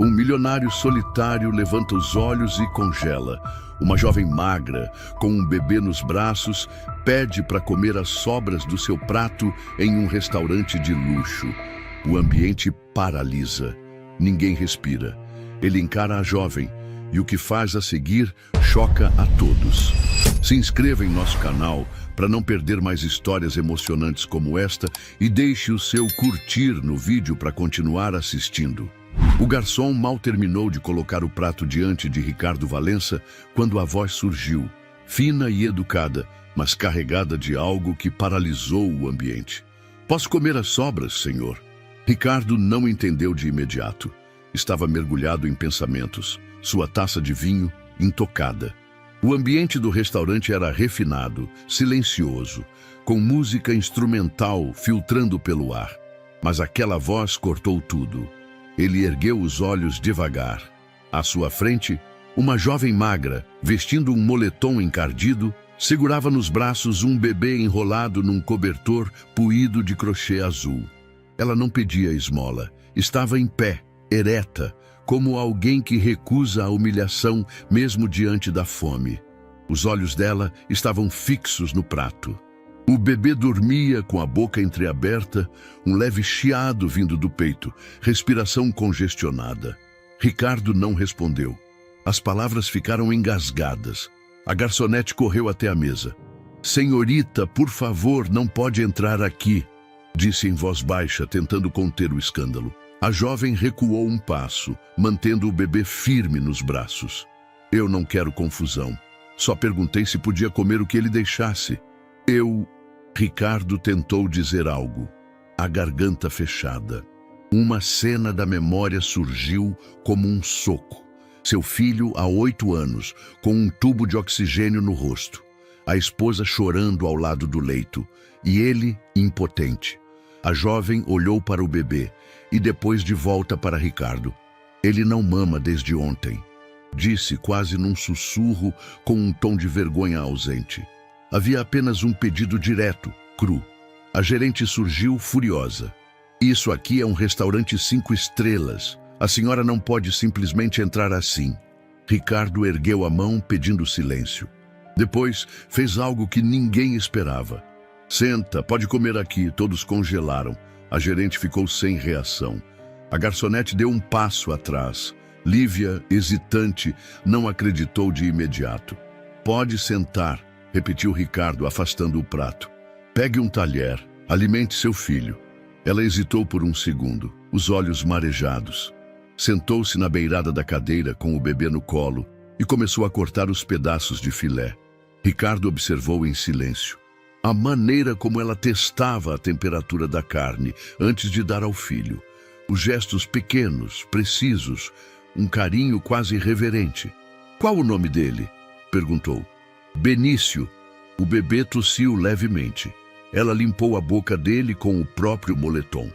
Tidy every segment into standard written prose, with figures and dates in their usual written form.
Um milionário solitário levanta os olhos e congela. Uma jovem magra, com um bebê nos braços, pede para comer as sobras do seu prato em um restaurante de luxo. O ambiente paralisa. Ninguém respira. Ele encara a jovem e o que faz a seguir choca a todos. Se inscreva em nosso canal para não perder mais histórias emocionantes como esta e deixe o seu curtir no vídeo para continuar assistindo. O garçom mal terminou de colocar o prato diante de Ricardo Valença quando a voz surgiu, fina e educada, mas carregada de algo que paralisou o ambiente. "Posso comer as sobras, senhor?" Ricardo não entendeu de imediato. Estava mergulhado em pensamentos, sua taça de vinho intocada. O ambiente do restaurante era refinado, silencioso, com música instrumental filtrando pelo ar. Mas aquela voz cortou tudo. Ele ergueu os olhos devagar. À sua frente, uma jovem magra, vestindo um moletom encardido, segurava nos braços um bebê enrolado num cobertor puído de crochê azul. Ela não pedia esmola. Estava em pé, ereta, como alguém que recusa a humilhação mesmo diante da fome. Os olhos dela estavam fixos no prato. O bebê dormia com a boca entreaberta, um leve chiado vindo do peito, respiração congestionada. Ricardo não respondeu. As palavras ficaram engasgadas. A garçonete correu até a mesa. "Senhorita, por favor, não pode entrar aqui", disse em voz baixa, tentando conter o escândalo. A jovem recuou um passo, mantendo o bebê firme nos braços. "Eu não quero confusão. Só perguntei se podia comer o que ele deixasse. Ricardo tentou dizer algo, a garganta fechada. Uma cena da memória surgiu como um soco. Seu filho, há 8 anos, com um tubo de oxigênio no rosto. A esposa chorando ao lado do leito. E ele, impotente. A jovem olhou para o bebê e depois de volta para Ricardo. "Ele não mama desde ontem", disse quase num sussurro com um tom de vergonha ausente. Havia apenas um pedido direto, cru. A gerente surgiu furiosa. "Isso aqui é um restaurante 5 estrelas. A senhora não pode simplesmente entrar assim." Ricardo ergueu a mão pedindo silêncio. Depois fez algo que ninguém esperava. "Senta, pode comer aqui." Todos congelaram. A gerente ficou sem reação. A garçonete deu um passo atrás. Lívia, hesitante, não acreditou de imediato. "Pode sentar", repetiu Ricardo, afastando o prato. "Pegue um talher, alimente seu filho." Ela hesitou por um segundo, os olhos marejados. Sentou-se na beirada da cadeira com o bebê no colo e começou a cortar os pedaços de filé. Ricardo observou em silêncio. A maneira como ela testava a temperatura da carne antes de dar ao filho. Os gestos pequenos, precisos, um carinho quase reverente. "Qual o nome dele?" perguntou. "Benício." O bebê tossiu levemente. Ela limpou a boca dele com o próprio moletom.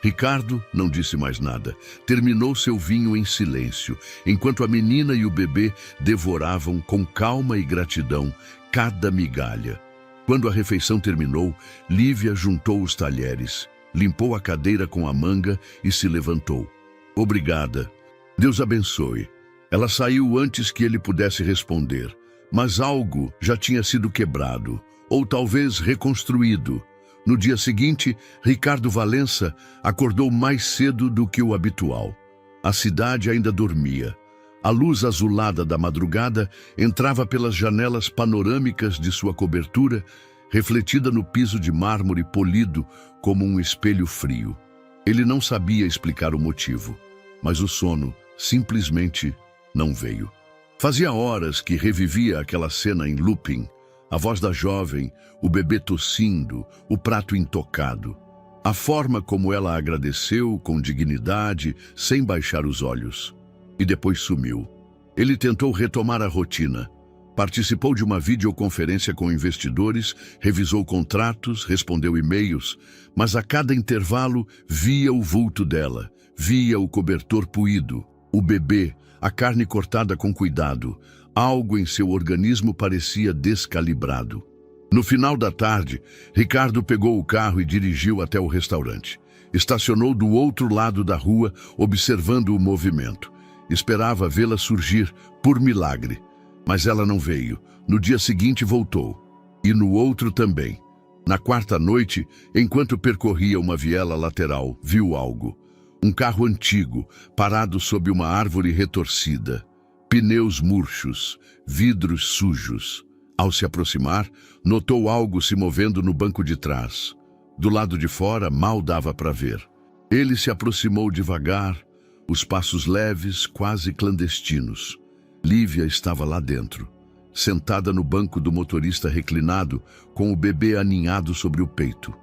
Ricardo não disse mais nada. Terminou seu vinho em silêncio, enquanto a menina e o bebê devoravam com calma e gratidão cada migalha. Quando a refeição terminou, Lívia juntou os talheres, limpou a cadeira com a manga e se levantou. "Obrigada. Deus abençoe." Ela saiu antes que ele pudesse responder. Mas algo já tinha sido quebrado, ou talvez reconstruído. No dia seguinte, Ricardo Valença acordou mais cedo do que o habitual. A cidade ainda dormia. A luz azulada da madrugada entrava pelas janelas panorâmicas de sua cobertura, refletida no piso de mármore polido como um espelho frio. Ele não sabia explicar o motivo, mas o sono simplesmente não veio. Fazia horas que revivia aquela cena em looping. A voz da jovem, o bebê tossindo, o prato intocado. A forma como ela agradeceu com dignidade, sem baixar os olhos. E depois sumiu. Ele tentou retomar a rotina. Participou de uma videoconferência com investidores, revisou contratos, respondeu e-mails, mas a cada intervalo via o vulto dela, via o cobertor puído, o bebê, a carne cortada com cuidado. Algo em seu organismo parecia descalibrado. No final da tarde, Ricardo pegou o carro e dirigiu até o restaurante. Estacionou do outro lado da rua, observando o movimento. Esperava vê-la surgir, por milagre. Mas ela não veio. No dia seguinte voltou. E no outro também. Na quarta noite, enquanto percorria uma viela lateral, viu algo. Um carro antigo, parado sob uma árvore retorcida. Pneus murchos, vidros sujos. Ao se aproximar, notou algo se movendo no banco de trás. Do lado de fora, mal dava para ver. Ele se aproximou devagar, os passos leves, quase clandestinos. Lívia estava lá dentro, sentada no banco do motorista reclinado, com o bebê aninhado sobre o peito.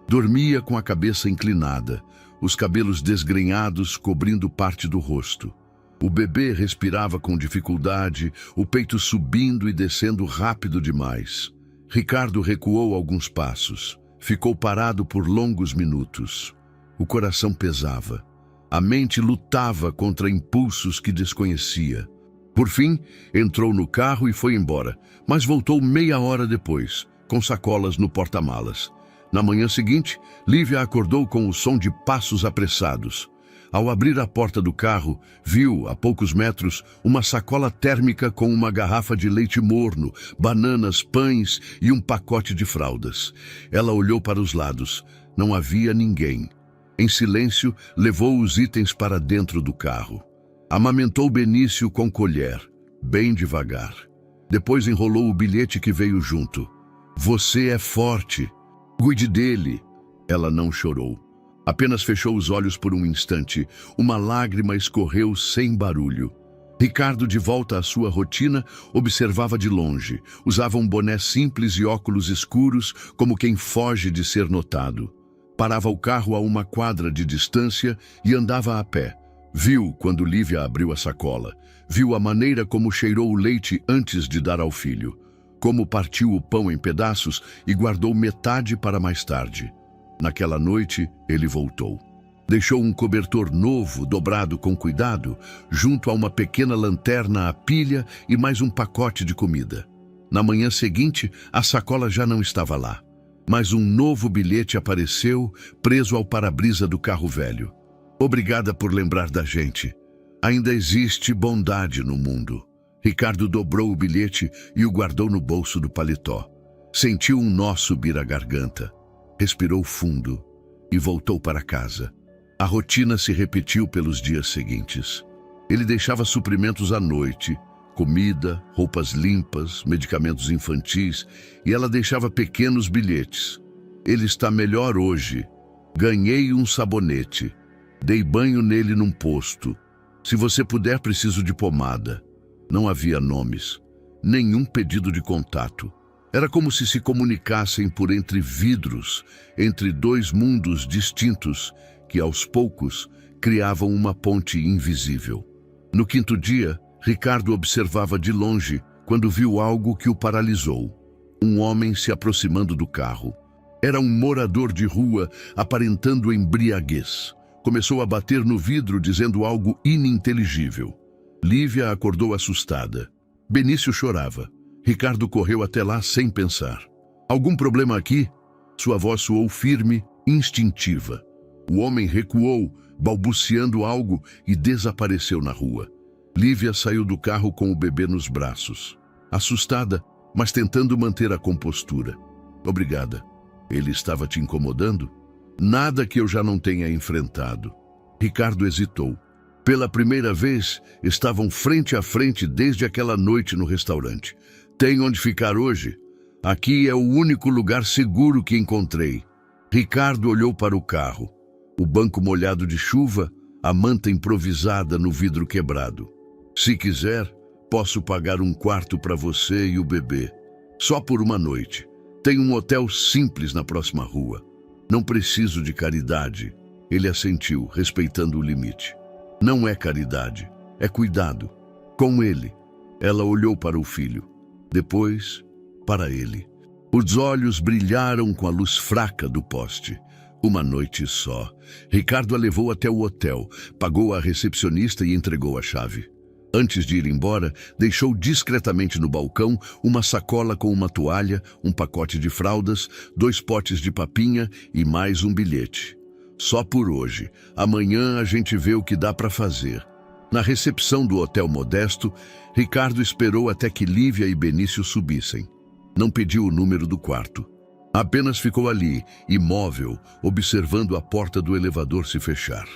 Dormia com a cabeça inclinada, os cabelos desgrenhados cobrindo parte do rosto. O bebê respirava com dificuldade, o peito subindo e descendo rápido demais. Ricardo recuou alguns passos. Ficou parado por longos minutos. O coração pesava. A mente lutava contra impulsos que desconhecia. Por fim, entrou no carro e foi embora, mas voltou meia hora depois, com sacolas no porta-malas. Na manhã seguinte, Lívia acordou com o som de passos apressados. Ao abrir a porta do carro, viu, a poucos metros, uma sacola térmica com uma garrafa de leite morno, bananas, pães e um pacote de fraldas. Ela olhou para os lados. Não havia ninguém. Em silêncio, levou os itens para dentro do carro. Amamentou Benício com colher, bem devagar. Depois enrolou o bilhete que veio junto. Você é forte. Cuide dele. Ela não chorou. Apenas fechou os olhos por um instante. Uma lágrima escorreu sem barulho. Ricardo, de volta à sua rotina, observava de longe. Usava um boné simples e óculos escuros, como quem foge de ser notado. Parava o carro a uma quadra de distância e andava a pé. Viu quando Lívia abriu a sacola. Viu a maneira como cheirou o leite antes de dar ao filho. Como partiu o pão em pedaços e guardou metade para mais tarde. Naquela noite, ele voltou. Deixou um cobertor novo, dobrado com cuidado, junto a uma pequena lanterna a pilha e mais um pacote de comida. Na manhã seguinte, a sacola já não estava lá. Mas um novo bilhete apareceu, preso ao para-brisa do carro velho. Obrigada por lembrar da gente. Ainda existe bondade no mundo. Ricardo dobrou o bilhete e o guardou no bolso do paletó. Sentiu um nó subir a garganta. Respirou fundo e voltou para casa. A rotina se repetiu pelos dias seguintes. Ele deixava suprimentos à noite, comida, roupas limpas, medicamentos infantis, e ela deixava pequenos bilhetes. Ele está melhor hoje. Ganhei um sabonete. Dei banho nele num posto. Se você puder, preciso de pomada. Não havia nomes. Nenhum pedido de contato. Era como se comunicassem por entre vidros, entre dois mundos distintos, que aos poucos criavam uma ponte invisível. No quinto dia, Ricardo observava de longe quando viu algo que o paralisou. Um homem se aproximando do carro. Era um morador de rua, aparentando embriaguez. Começou a bater no vidro, dizendo algo ininteligível. Lívia acordou assustada. Benício chorava. Ricardo correu até lá sem pensar. Algum problema aqui? Sua voz soou firme, instintiva. O homem recuou, balbuciando algo, e desapareceu na rua. Lívia saiu do carro com o bebê nos braços. Assustada, mas tentando manter a compostura. Obrigada. Ele estava te incomodando? Nada que eu já não tenha enfrentado. Ricardo hesitou. Pela primeira vez, estavam frente a frente desde aquela noite no restaurante. Tem onde ficar hoje? Aqui é o único lugar seguro que encontrei. Ricardo olhou para o carro. O banco molhado de chuva, a manta improvisada no vidro quebrado. Se quiser, posso pagar um quarto para você e o bebê. Só por uma noite. Tem um hotel simples na próxima rua. Não preciso de caridade. Ele assentiu, respeitando o limite. Não é caridade, é cuidado. Com ele. Ela olhou para o filho. Depois, para ele. Os olhos brilharam com a luz fraca do poste. Uma noite só. Ricardo a levou até o hotel, pagou a recepcionista e entregou a chave. Antes de ir embora, deixou discretamente no balcão uma sacola com uma toalha, um pacote de fraldas, 2 potes de papinha e mais um bilhete. Só por hoje. Amanhã a gente vê o que dá para fazer. Na recepção do hotel modesto, Ricardo esperou até que Lívia e Benício subissem. Não pediu o número do quarto. Apenas ficou ali, imóvel, observando a porta do elevador se fechar.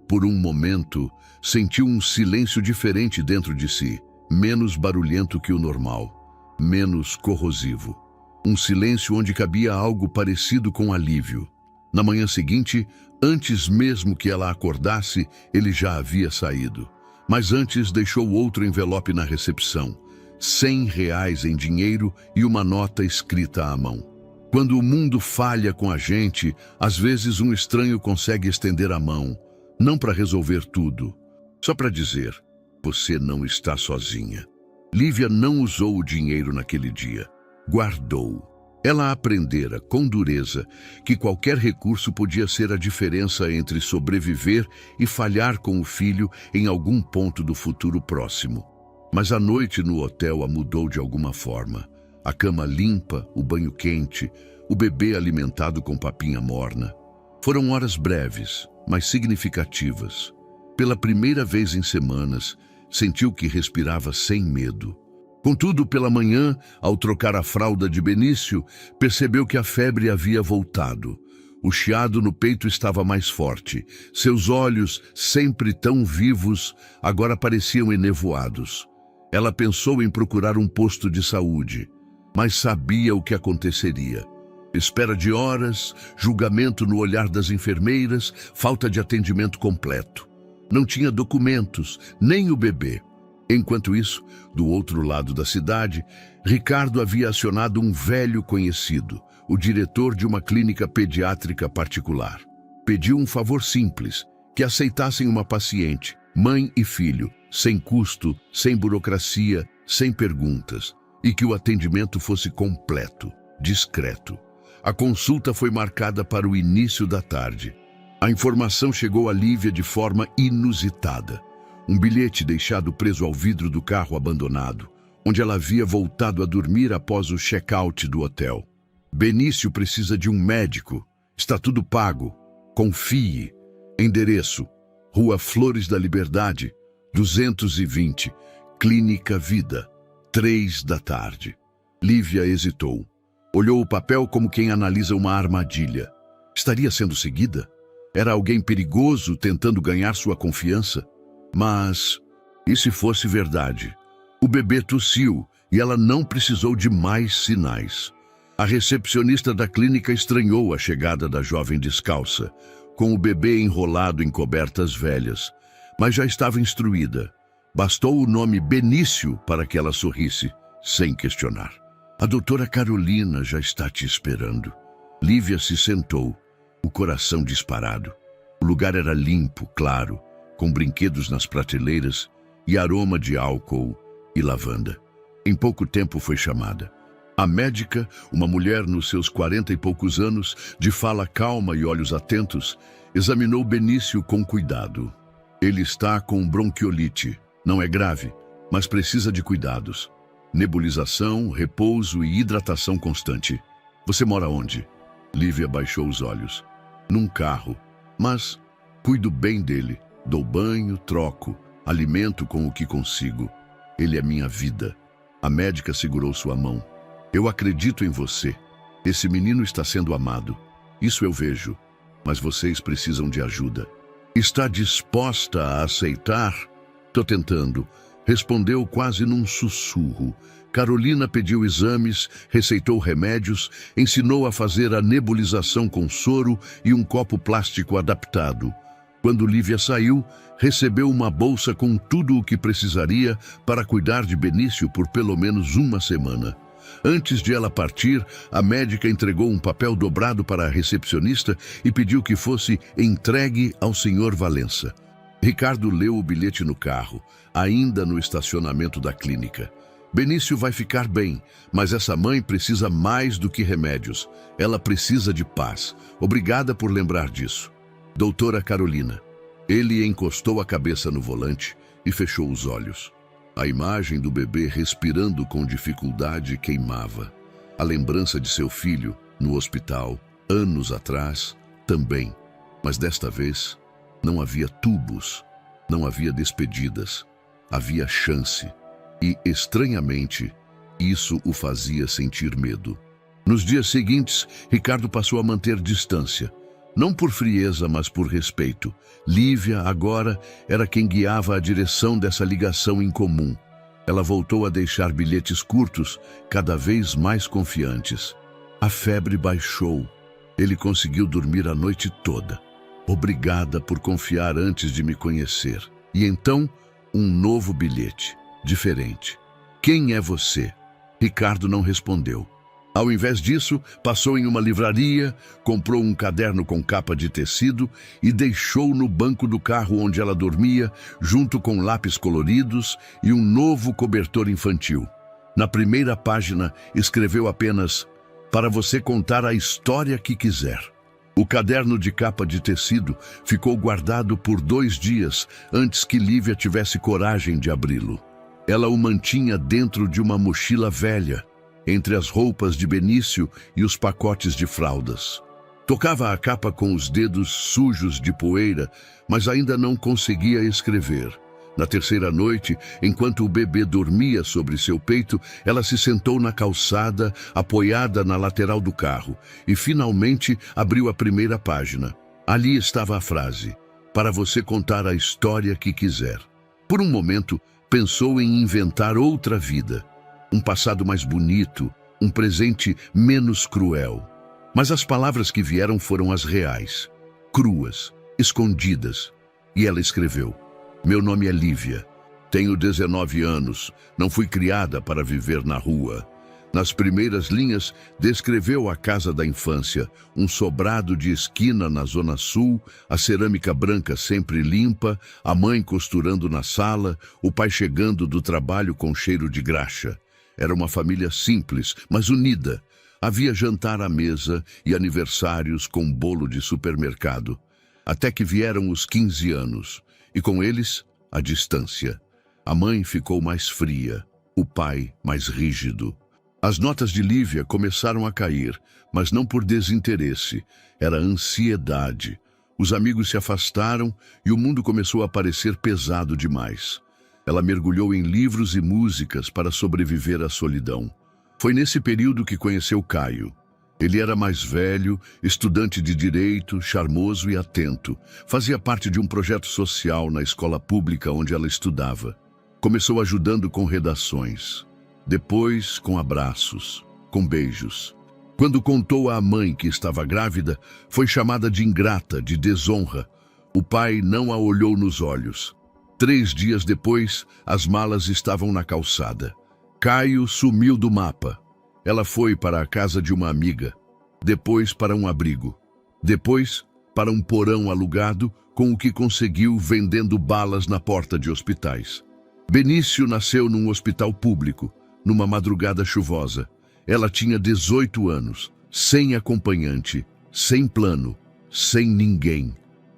Por um momento, sentiu um silêncio diferente dentro de si, menos barulhento que o normal, menos corrosivo. Um silêncio onde cabia algo parecido com alívio. Na manhã seguinte, antes mesmo que ela acordasse, ele já havia saído. Mas antes deixou outro envelope na recepção, R$100 em dinheiro e uma nota escrita à mão. Quando o mundo falha com a gente, às vezes um estranho consegue estender a mão, não para resolver tudo, só para dizer, você não está sozinha. Lívia não usou o dinheiro naquele dia, guardou. Ela aprendera, com dureza, que qualquer recurso podia ser a diferença entre sobreviver e falhar com o filho em algum ponto do futuro próximo. Mas a noite no hotel a mudou de alguma forma. A cama limpa, o banho quente, o bebê alimentado com papinha morna. Foram horas breves, mas significativas. Pela primeira vez em semanas, sentiu que respirava sem medo. Contudo, pela manhã, ao trocar a fralda de Benício, percebeu que a febre havia voltado. O chiado no peito estava mais forte. Seus olhos, sempre tão vivos, agora pareciam enevoados. Ela pensou em procurar um posto de saúde, mas sabia o que aconteceria. Espera de horas, julgamento no olhar das enfermeiras, falta de atendimento completo. Não tinha documentos, nem o bebê. Enquanto isso, do outro lado da cidade, Ricardo havia acionado um velho conhecido, o diretor de uma clínica pediátrica particular. Pediu um favor simples, que aceitassem uma paciente, mãe e filho, sem custo, sem burocracia, sem perguntas, e que o atendimento fosse completo, discreto. A consulta foi marcada para o início da tarde. A informação chegou a Lívia de forma inusitada. Um bilhete deixado preso ao vidro do carro abandonado, onde ela havia voltado a dormir após o check-out do hotel. Benício precisa de um médico. Está tudo pago. Confie. Endereço: Rua Flores da Liberdade, 220, Clínica Vida, 3 da tarde. Lívia hesitou. Olhou o papel como quem analisa uma armadilha. Estaria sendo seguida? Era alguém perigoso tentando ganhar sua confiança? Mas, e se fosse verdade? O bebê tossiu e ela não precisou de mais sinais. A recepcionista da clínica estranhou a chegada da jovem descalça, com o bebê enrolado em cobertas velhas, mas já estava instruída. Bastou o nome Benício para que ela sorrisse, sem questionar. A doutora Carolina já está te esperando. Lívia se sentou, o coração disparado. O lugar era limpo, claro, com brinquedos nas prateleiras e aroma de álcool e lavanda. Em pouco tempo foi chamada. A médica, uma mulher nos seus 40 e poucos anos, de fala calma e olhos atentos, examinou Benício com cuidado. Ele está com bronquiolite. Não é grave, mas precisa de cuidados. Nebulização, repouso e hidratação constante. Você mora onde? Lívia baixou os olhos. Num carro. Mas cuido bem dele. Dou banho, troco, alimento com o que consigo. Ele é minha vida. A médica segurou sua mão. Eu acredito em você. Esse menino está sendo amado. Isso eu vejo. Mas vocês precisam de ajuda. Está disposta a aceitar? Tô tentando. Respondeu quase num sussurro. Carolina pediu exames, receitou remédios, ensinou a fazer a nebulização com soro e um copo plástico adaptado. Quando Lívia saiu, recebeu uma bolsa com tudo o que precisaria para cuidar de Benício por pelo menos uma semana. Antes de ela partir, a médica entregou um papel dobrado para a recepcionista e pediu que fosse entregue ao Sr. Valença. Ricardo leu o bilhete no carro, ainda no estacionamento da clínica. Benício vai ficar bem, mas essa mãe precisa mais do que remédios. Ela precisa de paz. Obrigada por lembrar disso. Doutora Carolina. Ele encostou a cabeça no volante e fechou os olhos. A imagem do bebê respirando com dificuldade queimava. A lembrança de seu filho, no hospital, anos atrás, também. Mas desta vez, não havia tubos, não havia despedidas, havia chance. E, estranhamente, isso o fazia sentir medo. Nos dias seguintes, Ricardo passou a manter distância. Não por frieza, mas por respeito. Lívia, agora, era quem guiava a direção dessa ligação incomum. Ela voltou a deixar bilhetes curtos, cada vez mais confiantes. A febre baixou. Ele conseguiu dormir a noite toda. Obrigada por confiar antes de me conhecer. E então, um novo bilhete, diferente. Quem é você? Ricardo não respondeu. Ao invés disso, passou em uma livraria, comprou um caderno com capa de tecido e deixou no banco do carro onde ela dormia, junto com lápis coloridos e um novo cobertor infantil. Na primeira página, escreveu apenas: para você contar a história que quiser. O caderno de capa de tecido ficou guardado por 2 dias antes que Lívia tivesse coragem de abri-lo. Ela o mantinha dentro de uma mochila velha, entre as roupas de Benício e os pacotes de fraldas. Tocava a capa com os dedos sujos de poeira, mas ainda não conseguia escrever. Na terceira noite, enquanto o bebê dormia sobre seu peito, ela se sentou na calçada, apoiada na lateral do carro, e finalmente abriu a primeira página. Ali estava a frase: para você contar a história que quiser. Por um momento, pensou em inventar outra vida. Um passado mais bonito, um presente menos cruel. Mas as palavras que vieram foram as reais, cruas, escondidas. E ela escreveu: meu nome é Lívia, tenho 19 anos, não fui criada para viver na rua. Nas primeiras linhas, descreveu a casa da infância, um sobrado de esquina na Zona Sul, a cerâmica branca sempre limpa, a mãe costurando na sala, o pai chegando do trabalho com cheiro de graxa. Era uma família simples, mas unida. Havia jantar à mesa e aniversários com bolo de supermercado. Até que vieram os 15 anos, e com eles, a distância. A mãe ficou mais fria, o pai mais rígido. As notas de Lívia começaram a cair, mas não por desinteresse, era ansiedade. Os amigos se afastaram e o mundo começou a parecer pesado demais. Ela mergulhou em livros e músicas para sobreviver à solidão. Foi nesse período que conheceu Caio. Ele era mais velho, estudante de direito, charmoso e atento. Fazia parte de um projeto social na escola pública onde ela estudava. Começou ajudando com redações. Depois, com abraços, com beijos. Quando contou à mãe que estava grávida, foi chamada de ingrata, de desonra. O pai não a olhou nos olhos. 3 dias depois, as malas estavam na calçada. Caio sumiu do mapa. Ela foi para a casa de uma amiga, depois para um abrigo, depois para um porão alugado com o que conseguiu vendendo balas na porta de hospitais. Benício nasceu num hospital público, numa madrugada chuvosa. Ela tinha 18 anos, sem acompanhante, sem plano, sem ninguém.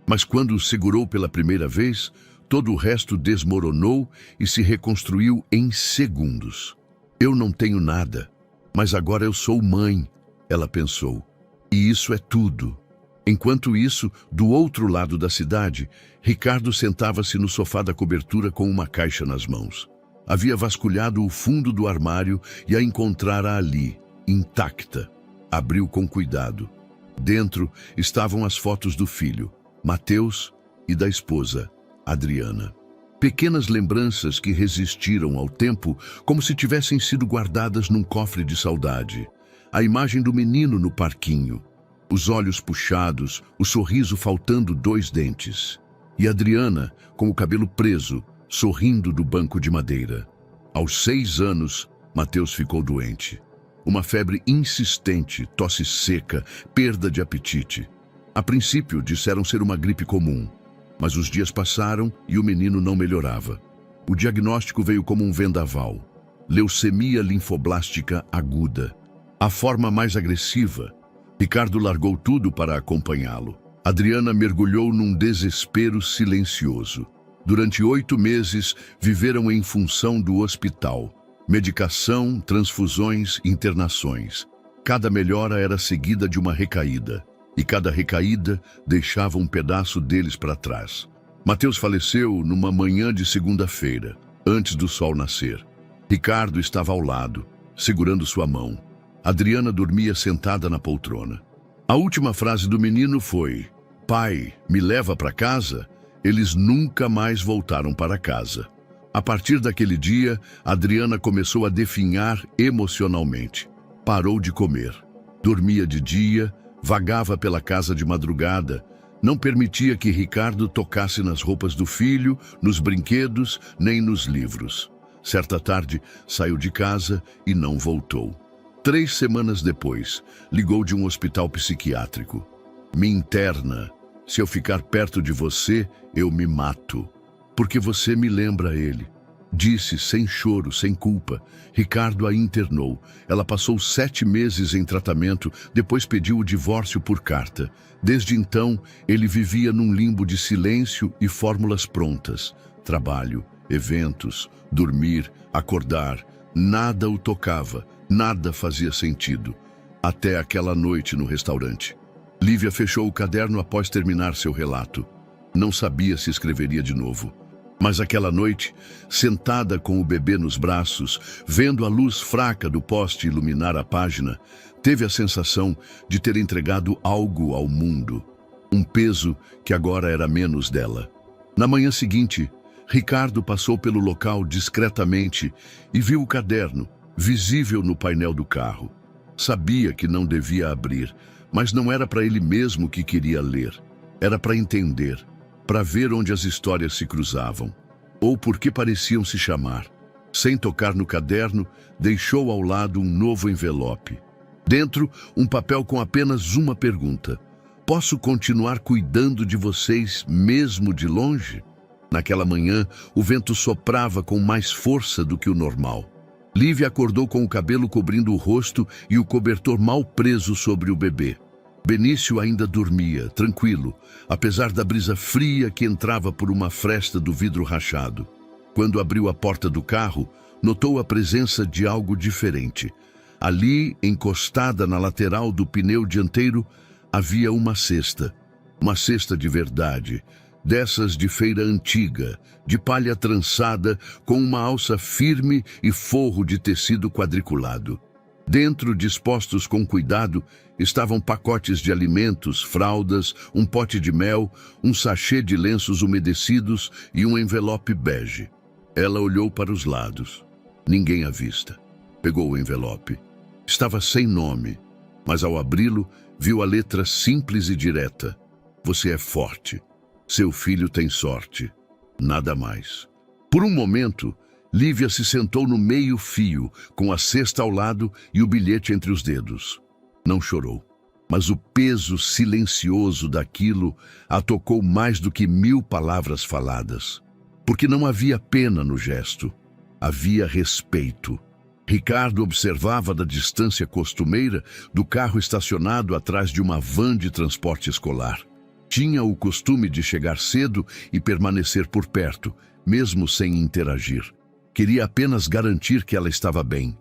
Mas quando o segurou pela primeira vez, todo o resto desmoronou e se reconstruiu em segundos. Eu não tenho nada, mas agora eu sou mãe, ela pensou. E isso é tudo. Enquanto isso, do outro lado da cidade, Ricardo sentava-se no sofá da cobertura com uma caixa nas mãos. Havia vasculhado o fundo do armário e a encontrara ali, intacta. Abriu com cuidado. Dentro estavam as fotos do filho, Mateus, e da esposa, Adriana. Pequenas lembranças que resistiram ao tempo como se tivessem sido guardadas num cofre de saudade. A imagem do menino no parquinho, os olhos puxados, o sorriso faltando 2 dentes. E Adriana, com o cabelo preso, sorrindo do banco de madeira. Aos 6 anos, Mateus ficou doente. Uma febre insistente, tosse seca, perda de apetite. A princípio, disseram ser uma gripe comum. Mas os dias passaram e o menino não melhorava. O diagnóstico veio como um vendaval. Leucemia linfoblástica aguda. A forma mais agressiva. Ricardo largou tudo para acompanhá-lo. Adriana mergulhou num desespero silencioso. Durante 8 meses, viveram em função do hospital. Medicação, transfusões, internações. Cada melhora era seguida de uma recaída. e cada recaída deixava um pedaço deles para trás. Mateus faleceu numa manhã de segunda-feira, antes do sol nascer. Ricardo estava ao lado, segurando sua mão. Adriana dormia sentada na poltrona. A última frase do menino foi: "Pai, me leva para casa?" Eles nunca mais voltaram para casa. A partir daquele dia, Adriana começou a definhar emocionalmente. Parou de comer. Dormia de dia, vagava pela casa de madrugada, não permitia que Ricardo tocasse nas roupas do filho, nos brinquedos, nem nos livros. Certa tarde, saiu de casa e não voltou. 3 semanas depois, ligou de um hospital psiquiátrico. "Me interna. Se eu ficar perto de você, eu me mato. Porque você me lembra ele." Disse sem choro, sem culpa. Ricardo a internou. Ela passou 7 meses em tratamento, depois pediu o divórcio por carta. Desde então, ele vivia num limbo de silêncio e fórmulas prontas. Trabalho, eventos, dormir, acordar. Nada o tocava, nada fazia sentido. Até aquela noite no restaurante. Lívia fechou o caderno após terminar seu relato. Não sabia se escreveria de novo. Mas aquela noite, sentada com o bebê nos braços, vendo a luz fraca do poste iluminar a página, teve a sensação de ter entregado algo ao mundo. Um peso que agora era menos dela. Na manhã seguinte, Ricardo passou pelo local discretamente e viu o caderno, visível no painel do carro. Sabia que não devia abrir, mas não era para ele mesmo que queria ler. Era para entender, para ver onde as histórias se cruzavam, ou por que pareciam se chamar. Sem tocar no caderno, deixou ao lado um novo envelope. Dentro, um papel com apenas uma pergunta: "Posso continuar cuidando de vocês mesmo de longe?" Naquela manhã, o vento soprava com mais força do que o normal. Lívia acordou com o cabelo cobrindo o rosto e o cobertor mal preso sobre o bebê. Benício ainda dormia, tranquilo, apesar da brisa fria que entrava por uma fresta do vidro rachado. Quando abriu a porta do carro, notou a presença de algo diferente. Ali, encostada na lateral do pneu dianteiro, havia uma cesta. Uma cesta de verdade, dessas de feira antiga, de palha trançada, com uma alça firme e forro de tecido quadriculado. Dentro, dispostos com cuidado, estavam pacotes de alimentos, fraldas, um pote de mel, um sachê de lenços umedecidos e um envelope bege. Ela olhou para os lados. Ninguém à vista. Pegou o envelope. Estava sem nome, mas ao abri-lo, viu a letra simples e direta: "Você é forte. Seu filho tem sorte. Nada mais." Por um momento, Lívia se sentou no meio-fio, com a cesta ao lado e o bilhete entre os dedos. Não chorou, mas o peso silencioso daquilo a tocou mais do que 1000 palavras faladas. Porque não havia pena no gesto, havia respeito. Ricardo observava da distância costumeira do carro estacionado atrás de uma van de transporte escolar. Tinha o costume de chegar cedo e permanecer por perto, mesmo sem interagir. Queria apenas garantir que ela estava bem,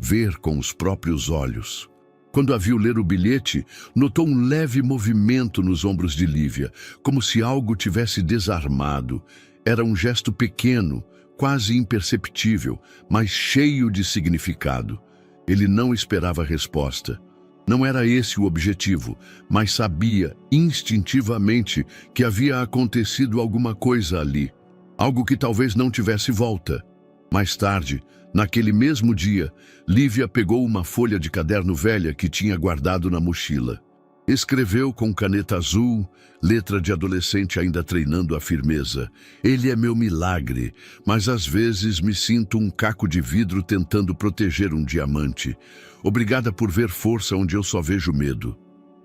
ver com os próprios olhos. Quando a viu ler o bilhete, notou um leve movimento nos ombros de Lívia, como se algo tivesse desarmado. Era um gesto pequeno, quase imperceptível, mas cheio de significado. Ele não esperava resposta. Não era esse o objetivo, mas sabia instintivamente que havia acontecido alguma coisa ali, algo que talvez não tivesse volta. Mais tarde, naquele mesmo dia, Lívia pegou uma folha de caderno velha que tinha guardado na mochila. Escreveu com caneta azul, letra de adolescente ainda treinando a firmeza: "Ele é meu milagre, mas às vezes me sinto um caco de vidro tentando proteger um diamante. Obrigada por ver força onde eu só vejo medo."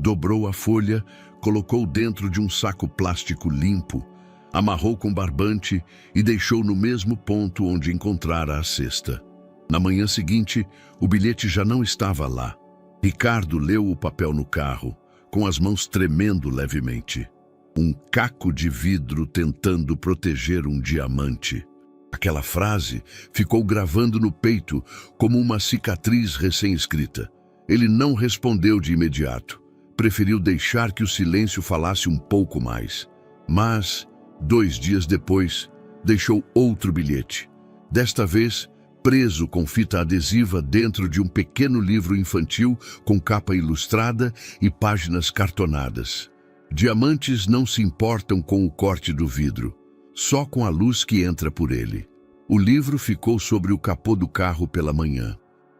Dobrou a folha, colocou dentro de um saco plástico limpo, amarrou com barbante e deixou no mesmo ponto onde encontrara a cesta. Na manhã seguinte, o bilhete já não estava lá. Ricardo leu o papel no carro, com as mãos tremendo levemente. Um caco de vidro tentando proteger um diamante. Aquela frase ficou gravando no peito como uma cicatriz recém-escrita. Ele não respondeu de imediato. preferiu deixar que o silêncio falasse um pouco mais. Mas, 2 dias depois, deixou outro bilhete. Desta vez, preso com fita adesiva dentro de um pequeno livro infantil com capa ilustrada e páginas cartonadas. Diamantes não se importam com o corte do vidro, só com a luz que entra por ele. O livro ficou sobre o capô do carro pela manhã.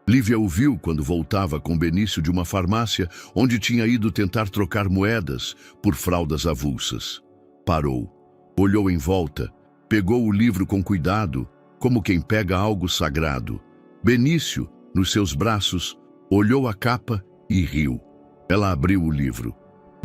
Lívia o viu quando voltava com Benício de uma farmácia onde tinha ido tentar trocar moedas por fraldas avulsas. Parou, olhou em volta, pegou o livro com cuidado, como quem pega algo sagrado. Benício, nos seus braços, olhou a capa e riu. Ela abriu o livro.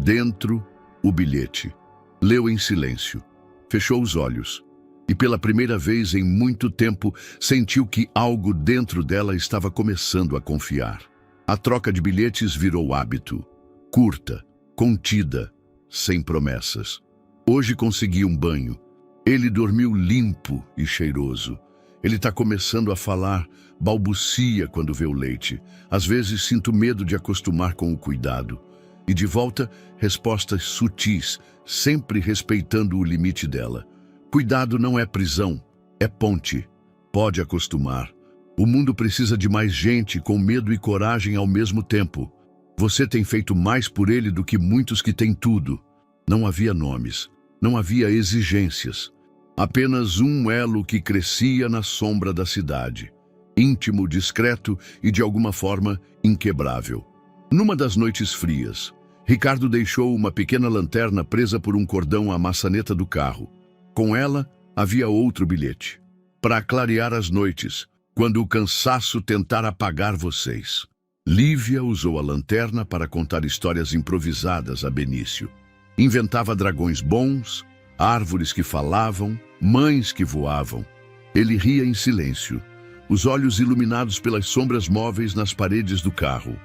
Dentro, o bilhete. Leu em silêncio. Fechou os olhos. E pela primeira vez em muito tempo, sentiu que algo dentro dela estava começando a confiar. A troca de bilhetes virou hábito. Curta, contida, sem promessas. Hoje consegui um banho. Ele dormiu limpo e cheiroso. Ele está começando a falar, balbucia quando vê o leite. Às vezes sinto medo de acostumar com o cuidado. E de volta, respostas sutis, sempre respeitando o limite dela. Cuidado não é prisão, é ponte. Pode acostumar. O mundo precisa de mais gente com medo e coragem ao mesmo tempo. Você tem feito mais por ele do que muitos que têm tudo. Não havia nomes, não havia exigências. Apenas um elo que crescia na sombra da cidade. Íntimo, discreto e, de alguma forma, inquebrável. Numa das noites frias, Ricardo deixou uma pequena lanterna presa por um cordão à maçaneta do carro. Com ela, havia outro bilhete. Para clarear as noites, quando o cansaço tentar apagar vocês. Lívia usou a lanterna para contar histórias improvisadas a Benício. Inventava dragões bons, árvores que falavam, mães que voavam. Ele ria em silêncio, os olhos iluminados pelas sombras móveis nas paredes do carro.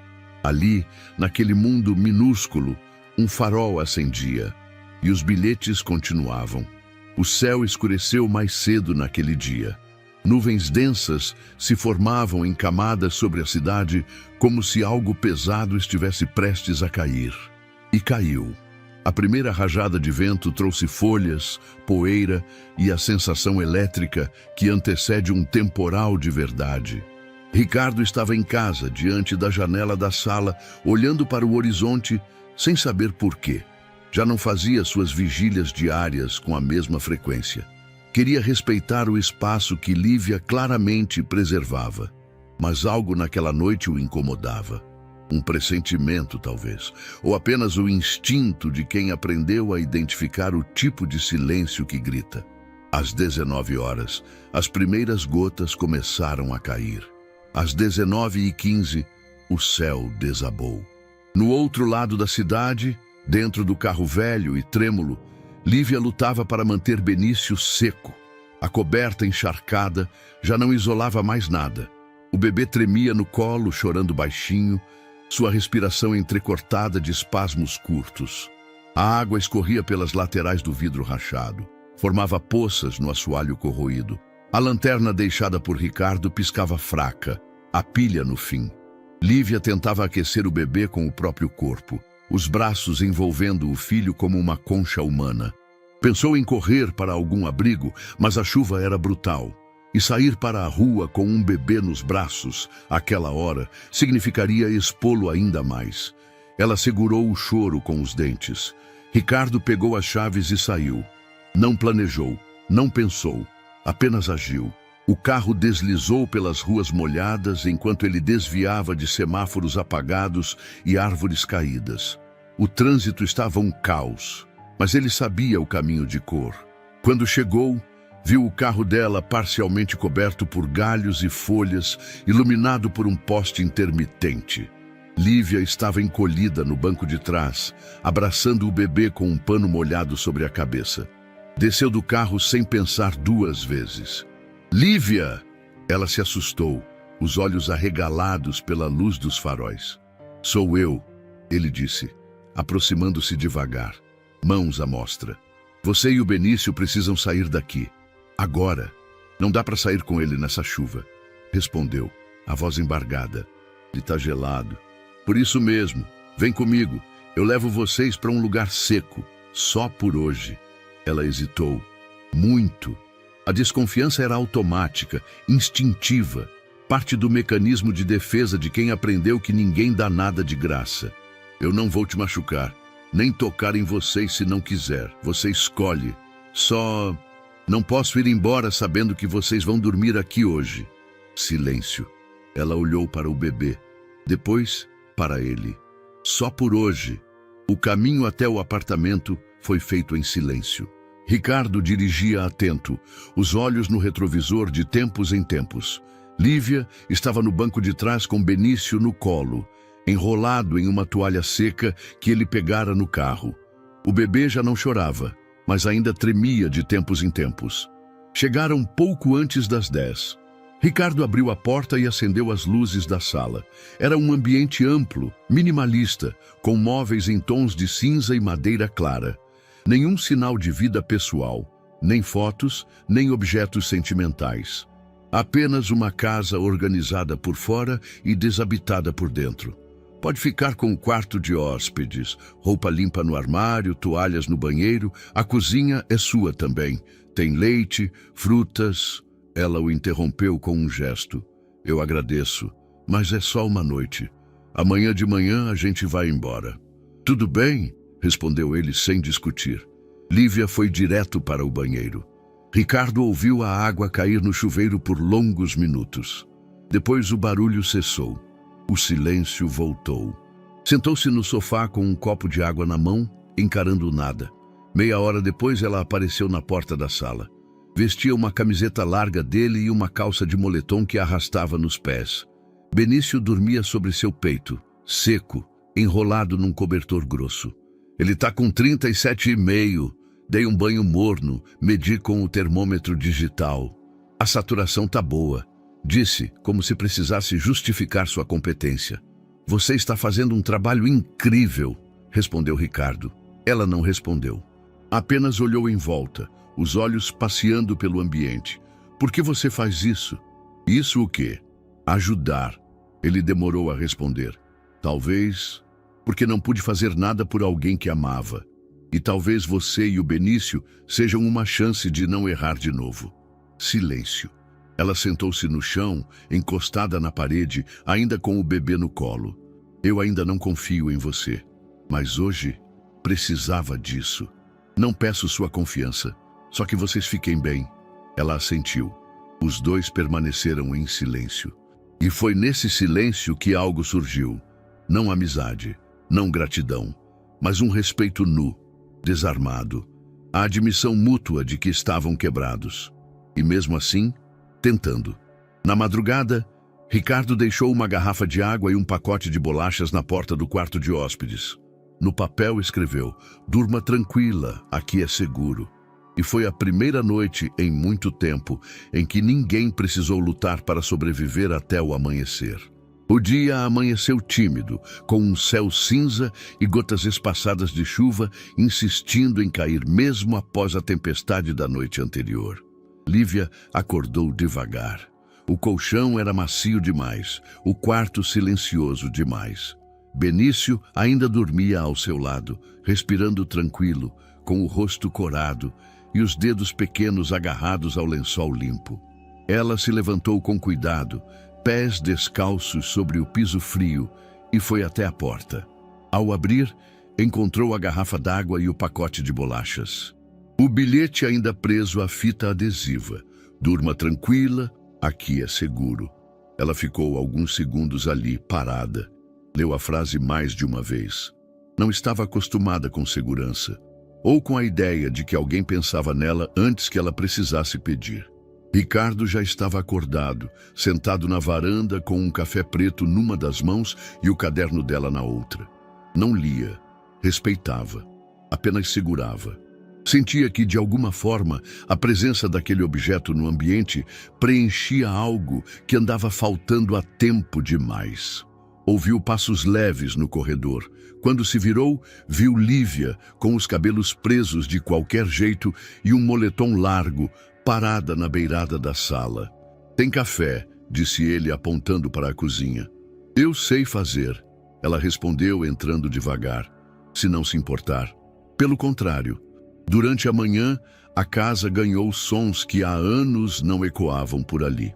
Ali, naquele mundo minúsculo, um farol acendia, e os bilhetes continuavam. O céu escureceu mais cedo naquele dia. Nuvens densas se formavam em camadas sobre a cidade, como se algo pesado estivesse prestes a cair. E caiu. A primeira rajada de vento trouxe folhas, poeira e a sensação elétrica que antecede um temporal de verdade. Ricardo estava em casa, diante da janela da sala, olhando para o horizonte, sem saber por quê. Já não fazia suas vigílias diárias com a mesma frequência. Queria respeitar o espaço que Lívia claramente preservava. Mas algo naquela noite o incomodava. Um pressentimento, talvez, ou apenas o instinto de quem aprendeu a identificar o tipo de silêncio que grita. Às 19 horas, as primeiras gotas começaram a cair. Às 19h15, o céu desabou. No outro lado da cidade, dentro do carro velho e trêmulo, Lívia lutava para manter Benício seco. A coberta encharcada já não isolava mais nada. O bebê tremia no colo, chorando baixinho, sua respiração entrecortada de espasmos curtos. A água escorria pelas laterais do vidro rachado, formava poças no assoalho corroído. A lanterna deixada por Ricardo piscava fraca, a pilha no fim. Lívia tentava aquecer o bebê com o próprio corpo, os braços envolvendo o filho como uma concha humana. Pensou em correr para algum abrigo, mas a chuva era brutal. E sair para a rua com um bebê nos braços, àquela hora, significaria expô-lo ainda mais. Ela segurou o choro com os dentes. Ricardo pegou as chaves e saiu. Não planejou, não pensou, apenas agiu. O carro deslizou pelas ruas molhadas enquanto ele desviava de semáforos apagados e árvores caídas. O trânsito estava um caos, mas ele sabia o caminho de cor. Quando chegou, viu o carro dela parcialmente coberto por galhos e folhas, iluminado por um poste intermitente. Lívia estava encolhida no banco de trás, abraçando o bebê com um pano molhado sobre a cabeça. Desceu do carro sem pensar 2 vezes. Lívia! Ela se assustou, os olhos arregalados pela luz dos faróis. Sou eu, ele disse, aproximando-se devagar, mãos à mostra. Você e o Benício precisam sair daqui. Agora. Não dá para sair com ele nessa chuva. Respondeu, a voz embargada. Ele está gelado. Por isso mesmo, vem comigo. Eu levo vocês para um lugar seco, só por hoje. Ela hesitou. Muito. A desconfiança era automática, instintiva, parte do mecanismo de defesa de quem aprendeu que ninguém dá nada de graça. Eu não vou te machucar, nem tocar em vocês se não quiser. Você escolhe. Só não posso ir embora sabendo que vocês vão dormir aqui hoje. Silêncio. Ela olhou para o bebê, depois para ele. Só por hoje. O caminho até o apartamento foi feito em silêncio. Ricardo dirigia atento, os olhos no retrovisor de tempos em tempos. Lívia estava no banco de trás com Benício no colo, enrolado em uma toalha seca que ele pegara no carro. O bebê já não chorava, mas ainda tremia de tempos em tempos. Chegaram pouco antes das 10. Ricardo abriu a porta e acendeu as luzes da sala. Era um ambiente amplo, minimalista, com móveis em tons de cinza e madeira clara. Nenhum sinal de vida pessoal, nem fotos, nem objetos sentimentais. Apenas uma casa organizada por fora e desabitada por dentro. Pode ficar com o quarto de hóspedes, roupa limpa no armário, toalhas no banheiro, a cozinha é sua também. Tem leite, frutas... Ela o interrompeu com um gesto. Eu agradeço, mas é só uma noite. Amanhã de manhã a gente vai embora. Tudo bem, respondeu ele sem discutir. Lívia foi direto para o banheiro. Ricardo ouviu a água cair no chuveiro por longos minutos. Depois o barulho cessou. O silêncio voltou. Sentou-se no sofá com um copo de água na mão, encarando nada. Meia hora depois ela apareceu na porta da sala. Vestia uma camiseta larga dele e uma calça de moletom que arrastava nos pés. Benício dormia sobre seu peito, seco, enrolado num cobertor grosso. Ele tá com 37,5. Dei um banho morno, medi com o termômetro digital. A saturação tá boa, disse, como se precisasse justificar sua competência. Você está fazendo um trabalho incrível, respondeu Ricardo. Ela não respondeu. Apenas olhou em volta, os olhos passeando pelo ambiente. Por que você faz isso? Isso o quê? Ajudar. Ele demorou a responder. Talvez porque não pude fazer nada por alguém que amava. E talvez você e o Benício sejam uma chance de não errar de novo. Silêncio. Ela sentou-se no chão, encostada na parede, ainda com o bebê no colo. Eu ainda não confio em você, mas hoje precisava disso. Não peço sua confiança. Só que vocês fiquem bem. Ela assentiu. Os dois permaneceram em silêncio. E foi nesse silêncio que algo surgiu. Não amizade, não gratidão, mas um respeito nu, desarmado. A admissão mútua de que estavam quebrados. E mesmo assim, tentando. Na madrugada, Ricardo deixou uma garrafa de água e um pacote de bolachas na porta do quarto de hóspedes. No papel escreveu: "Durma tranquila, aqui é seguro." E foi a primeira noite em muito tempo em que ninguém precisou lutar para sobreviver até o amanhecer. O dia amanheceu tímido, com um céu cinza e gotas espaçadas de chuva insistindo em cair mesmo após a tempestade da noite anterior. Lívia acordou devagar. O colchão era macio demais, o quarto silencioso demais. Benício ainda dormia ao seu lado, respirando tranquilo, com o rosto corado e os dedos pequenos agarrados ao lençol limpo. Ela se levantou com cuidado, pés descalços sobre o piso frio, e foi até a porta. Ao abrir, encontrou a garrafa d'água e o pacote de bolachas. O bilhete ainda preso à fita adesiva. "Durma tranquila, aqui é seguro." Ela ficou alguns segundos ali, parada. Leu a frase mais de uma vez. Não estava acostumada com segurança, ou com a ideia de que alguém pensava nela antes que ela precisasse pedir. Ricardo já estava acordado, sentado na varanda com um café preto numa das mãos e o caderno dela na outra. Não lia, respeitava, apenas segurava. Sentia que, de alguma forma, a presença daquele objeto no ambiente preenchia algo que andava faltando há tempo demais. Ouviu passos leves no corredor. Quando se virou, viu Lívia, com os cabelos presos de qualquer jeito e um moletom largo, parada na beirada da sala. "Tem café", disse ele, apontando para a cozinha. "Eu sei fazer", ela respondeu, entrando devagar. se não se importar. Pelo contrário, durante a manhã, a casa ganhou sons que há anos não ecoavam por ali.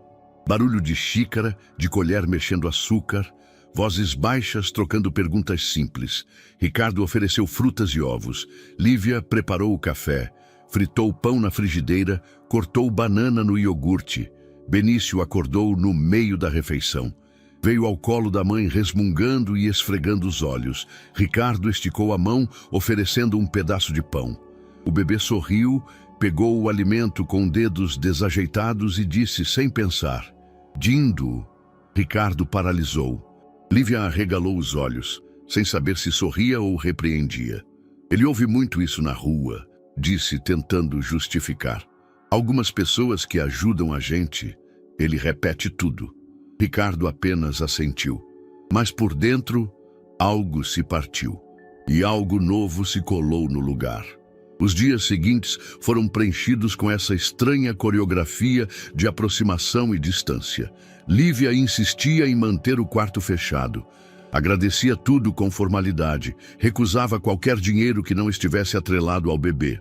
Barulho de xícara, de colher mexendo açúcar, vozes baixas trocando perguntas simples. Ricardo ofereceu frutas e ovos. Lívia preparou o café, fritou pão na frigideira, cortou banana no iogurte. Benício acordou no meio da refeição. Veio ao colo da mãe resmungando e esfregando os olhos. Ricardo esticou a mão, oferecendo um pedaço de pão. O bebê sorriu, pegou o alimento com dedos desajeitados e disse sem pensar: "Dindo." Ricardo paralisou. Lívia arregalou os olhos, sem saber se sorria ou repreendia. "Ele ouve muito isso na rua", disse, tentando justificar. "Algumas pessoas que ajudam a gente, ele repete tudo." Ricardo apenas assentiu. Mas por dentro, algo se partiu. E algo novo se colou no lugar. Os dias seguintes foram preenchidos com essa estranha coreografia de aproximação e distância. Lívia insistia em manter o quarto fechado. Agradecia tudo com formalidade. Recusava qualquer dinheiro que não estivesse atrelado ao bebê.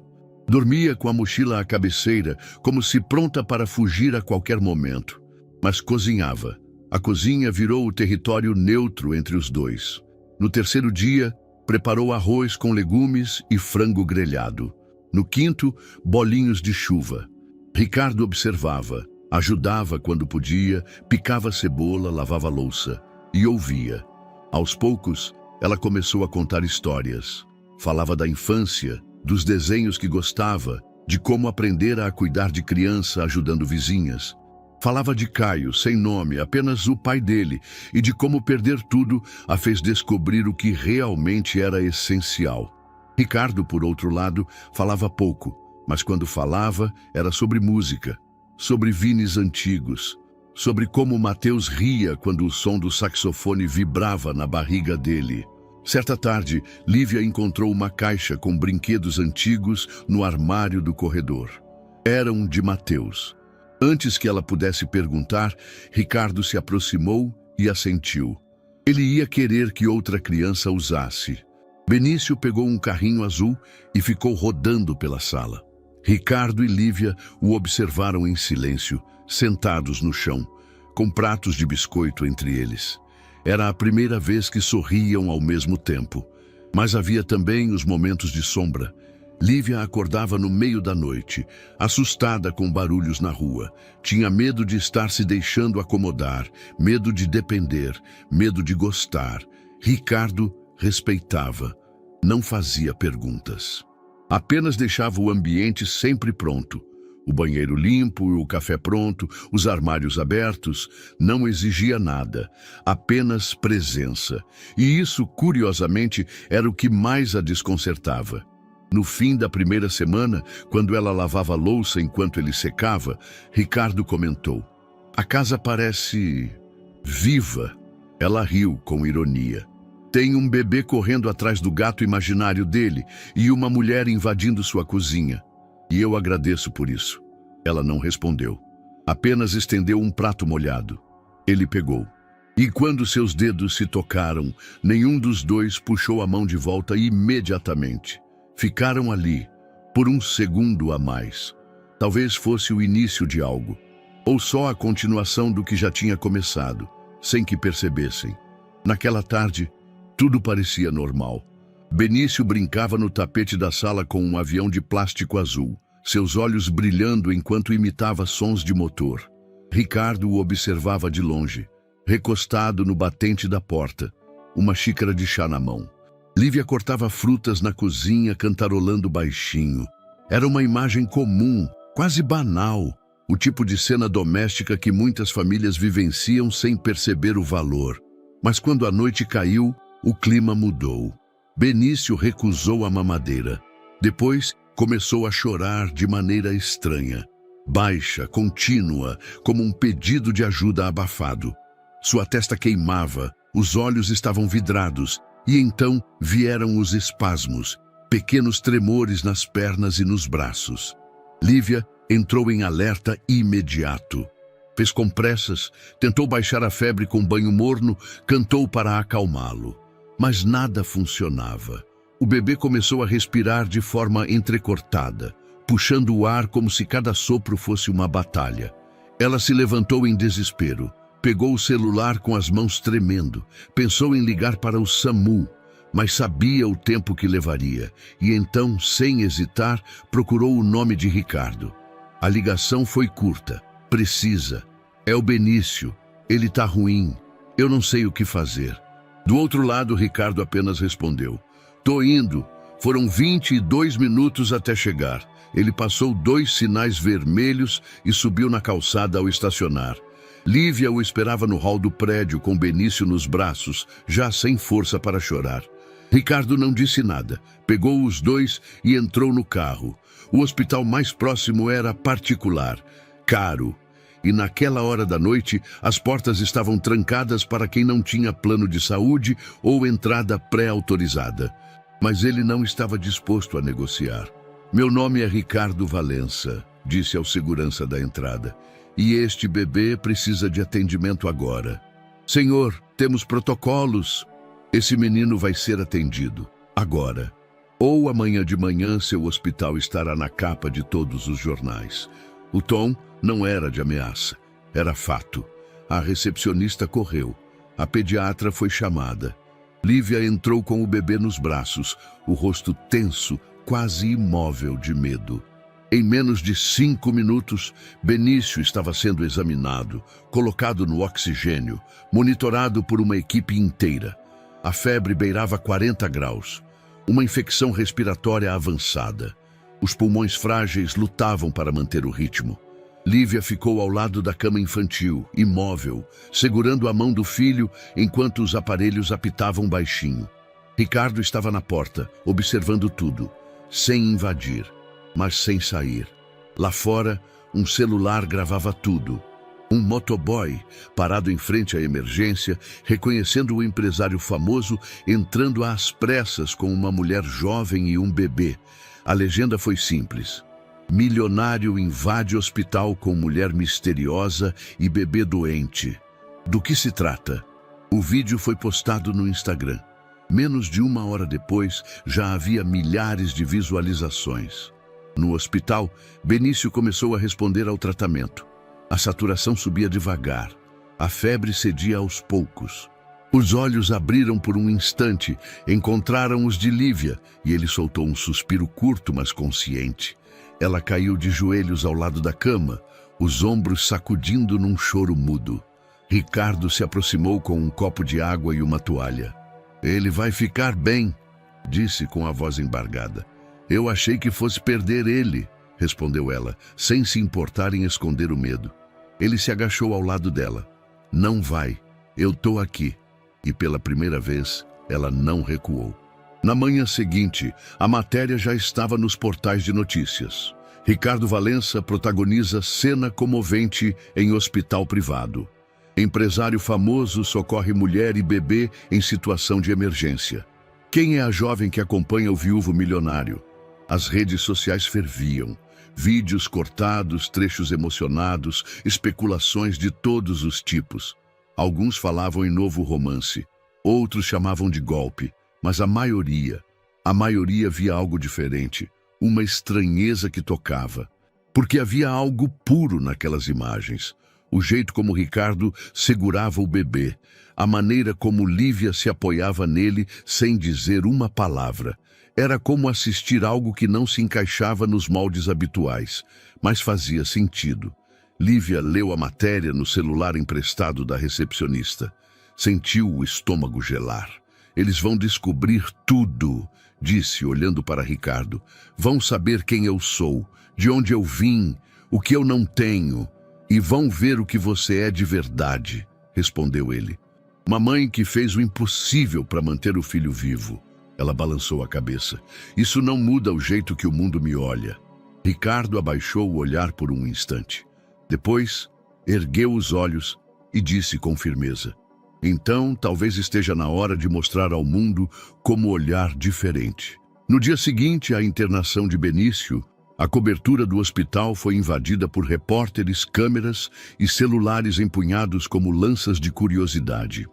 Dormia com a mochila à cabeceira, como se pronta para fugir a qualquer momento. Mas cozinhava. A cozinha virou o território neutro entre os dois. No terceiro dia, preparou arroz com legumes e frango grelhado. No quinto, bolinhos de chuva. Ricardo observava, ajudava quando podia, picava cebola, lavava louça e ouvia. Aos poucos, ela começou a contar histórias. Falava da infância, dos desenhos que gostava, de como aprendera a cuidar de criança ajudando vizinhas. Falava de Caio, sem nome, apenas o pai dele, e de como perder tudo a fez descobrir o que realmente era essencial. Ricardo, por outro lado, falava pouco, mas quando falava, era sobre música, sobre vines antigos, sobre como Mateus ria quando o som do saxofone vibrava na barriga dele. Certa tarde, Lívia encontrou uma caixa com brinquedos antigos no armário do corredor. Eram de Mateus. Antes que ela pudesse perguntar, Ricardo se aproximou e assentiu. Ele ia querer que outra criança usasse. Benício pegou um carrinho azul e ficou rodando pela sala. Ricardo e Lívia o observaram em silêncio, sentados no chão, com pratos de biscoito entre eles. Era a primeira vez que sorriam ao mesmo tempo, mas havia também os momentos de sombra. Lívia acordava no meio da noite, assustada com barulhos na rua. Tinha medo de estar se deixando acomodar, medo de depender, medo de gostar. Ricardo respeitava, não fazia perguntas. Apenas deixava o ambiente sempre pronto. O banheiro limpo, o café pronto, os armários abertos. Não exigia nada, apenas presença. E isso, curiosamente, era o que mais a desconcertava. No fim da primeira semana, quando ela lavava a louça enquanto ele secava, Ricardo comentou: "A casa parece viva." Ela riu com ironia. "Tem um bebê correndo atrás do gato imaginário dele e uma mulher invadindo sua cozinha. E eu agradeço por isso." Ela não respondeu. Apenas estendeu um prato molhado. Ele pegou. E quando seus dedos se tocaram, nenhum dos dois puxou a mão de volta imediatamente. Ficaram ali, por um segundo a mais. Talvez fosse o início de algo, ou só a continuação do que já tinha começado, sem que percebessem. Naquela tarde, tudo parecia normal. Benício brincava no tapete da sala com um avião de plástico azul, seus olhos brilhando enquanto imitava sons de motor. Ricardo o observava de longe, recostado no batente da porta, uma xícara de chá na mão. Lívia cortava frutas na cozinha, cantarolando baixinho. Era uma imagem comum, quase banal, o tipo de cena doméstica que muitas famílias vivenciam sem perceber o valor. Mas quando a noite caiu, o clima mudou. Benício recusou a mamadeira. Depois, começou a chorar de maneira estranha, baixa, contínua, como um pedido de ajuda abafado. Sua testa queimava, os olhos estavam vidrados, e então vieram os espasmos, pequenos tremores nas pernas e nos braços. Lívia entrou em alerta imediato. Fez compressas, tentou baixar a febre com banho morno, cantou para acalmá-lo. Mas nada funcionava. O bebê começou a respirar de forma entrecortada, puxando o ar como se cada sopro fosse uma batalha. Ela se levantou em desespero, pegou o celular com as mãos tremendo, pensou em ligar para o SAMU, mas sabia o tempo que levaria, e então, sem hesitar, procurou o nome de Ricardo. A ligação foi curta, precisa. É o Benício. Ele tá ruim. Eu não sei o que fazer. Do outro lado, Ricardo apenas respondeu: "Tô indo." Foram 22 minutos até chegar. Ele passou 2 sinais vermelhos e subiu na calçada ao estacionar. Lívia o esperava no hall do prédio com Benício nos braços, já sem força para chorar. Ricardo não disse nada, pegou os dois e entrou no carro. O hospital mais próximo era particular, caro. E naquela hora da noite, as portas estavam trancadas para quem não tinha plano de saúde ou entrada pré-autorizada. Mas ele não estava disposto a negociar. "Meu nome é Ricardo Valença", disse ao segurança da entrada. "E este bebê precisa de atendimento agora." "Senhor, temos protocolos." "Esse menino vai ser atendido agora. Ou amanhã de manhã seu hospital estará na capa de todos os jornais." O tom não era de ameaça, era fato. A recepcionista correu. A pediatra foi chamada. Lívia entrou com o bebê nos braços, o rosto tenso, quase imóvel de medo. Em menos de 5 minutos, Benício estava sendo examinado, colocado no oxigênio, monitorado por uma equipe inteira. A febre beirava 40 graus. Uma infecção respiratória avançada. Os pulmões frágeis lutavam para manter o ritmo. Lívia ficou ao lado da cama infantil, imóvel, segurando a mão do filho enquanto os aparelhos apitavam baixinho. Ricardo estava na porta, observando tudo, sem invadir, mas sem sair. Lá fora, um celular gravava tudo. Um motoboy, parado em frente à emergência, reconhecendo o empresário famoso, entrando às pressas com uma mulher jovem e um bebê. A legenda foi simples: "Milionário invade hospital com mulher misteriosa e bebê doente." Do que se trata? O vídeo foi postado no Instagram. Menos de 1 hora depois, já havia milhares de visualizações. No hospital, Benício começou a responder ao tratamento. A saturação subia devagar. A febre cedia aos poucos. Os olhos abriram por um instante, encontraram os de Lívia, e ele soltou um suspiro curto, mas consciente. Ela caiu de joelhos ao lado da cama, os ombros sacudindo num choro mudo. Ricardo se aproximou com um copo de água e uma toalha. "Ele vai ficar bem", disse com a voz embargada. "Eu achei que fosse perder ele", respondeu ela, sem se importar em esconder o medo. Ele se agachou ao lado dela. "Não vai, eu tô aqui." E pela primeira vez, ela não recuou. Na manhã seguinte, a matéria já estava nos portais de notícias. Ricardo Valença protagoniza cena comovente em hospital privado. Empresário famoso socorre mulher e bebê em situação de emergência. Quem é a jovem que acompanha o viúvo milionário? As redes sociais ferviam. Vídeos cortados, trechos emocionados, especulações de todos os tipos. Alguns falavam em novo romance, outros chamavam de golpe, mas a maioria via algo diferente, uma estranheza que tocava. Porque havia algo puro naquelas imagens. O jeito como Ricardo segurava o bebê, a maneira como Lívia se apoiava nele sem dizer uma palavra. Era como assistir algo que não se encaixava nos moldes habituais, mas fazia sentido. Lívia leu a matéria no celular emprestado da recepcionista. Sentiu o estômago gelar. "Eles vão descobrir tudo", disse, olhando para Ricardo. "Vão saber quem eu sou, de onde eu vim, o que eu não tenho, e vão ver o que você é de verdade", respondeu ele. "Uma mãe que fez o impossível para manter o filho vivo." Ela balançou a cabeça. "Isso não muda o jeito que o mundo me olha." Ricardo abaixou o olhar por um instante. Depois, ergueu os olhos e disse com firmeza: "Então, talvez esteja na hora de mostrar ao mundo como olhar diferente." No dia seguinte à internação de Benício, a cobertura do hospital foi invadida por repórteres, câmeras e celulares empunhados como lanças de curiosidade.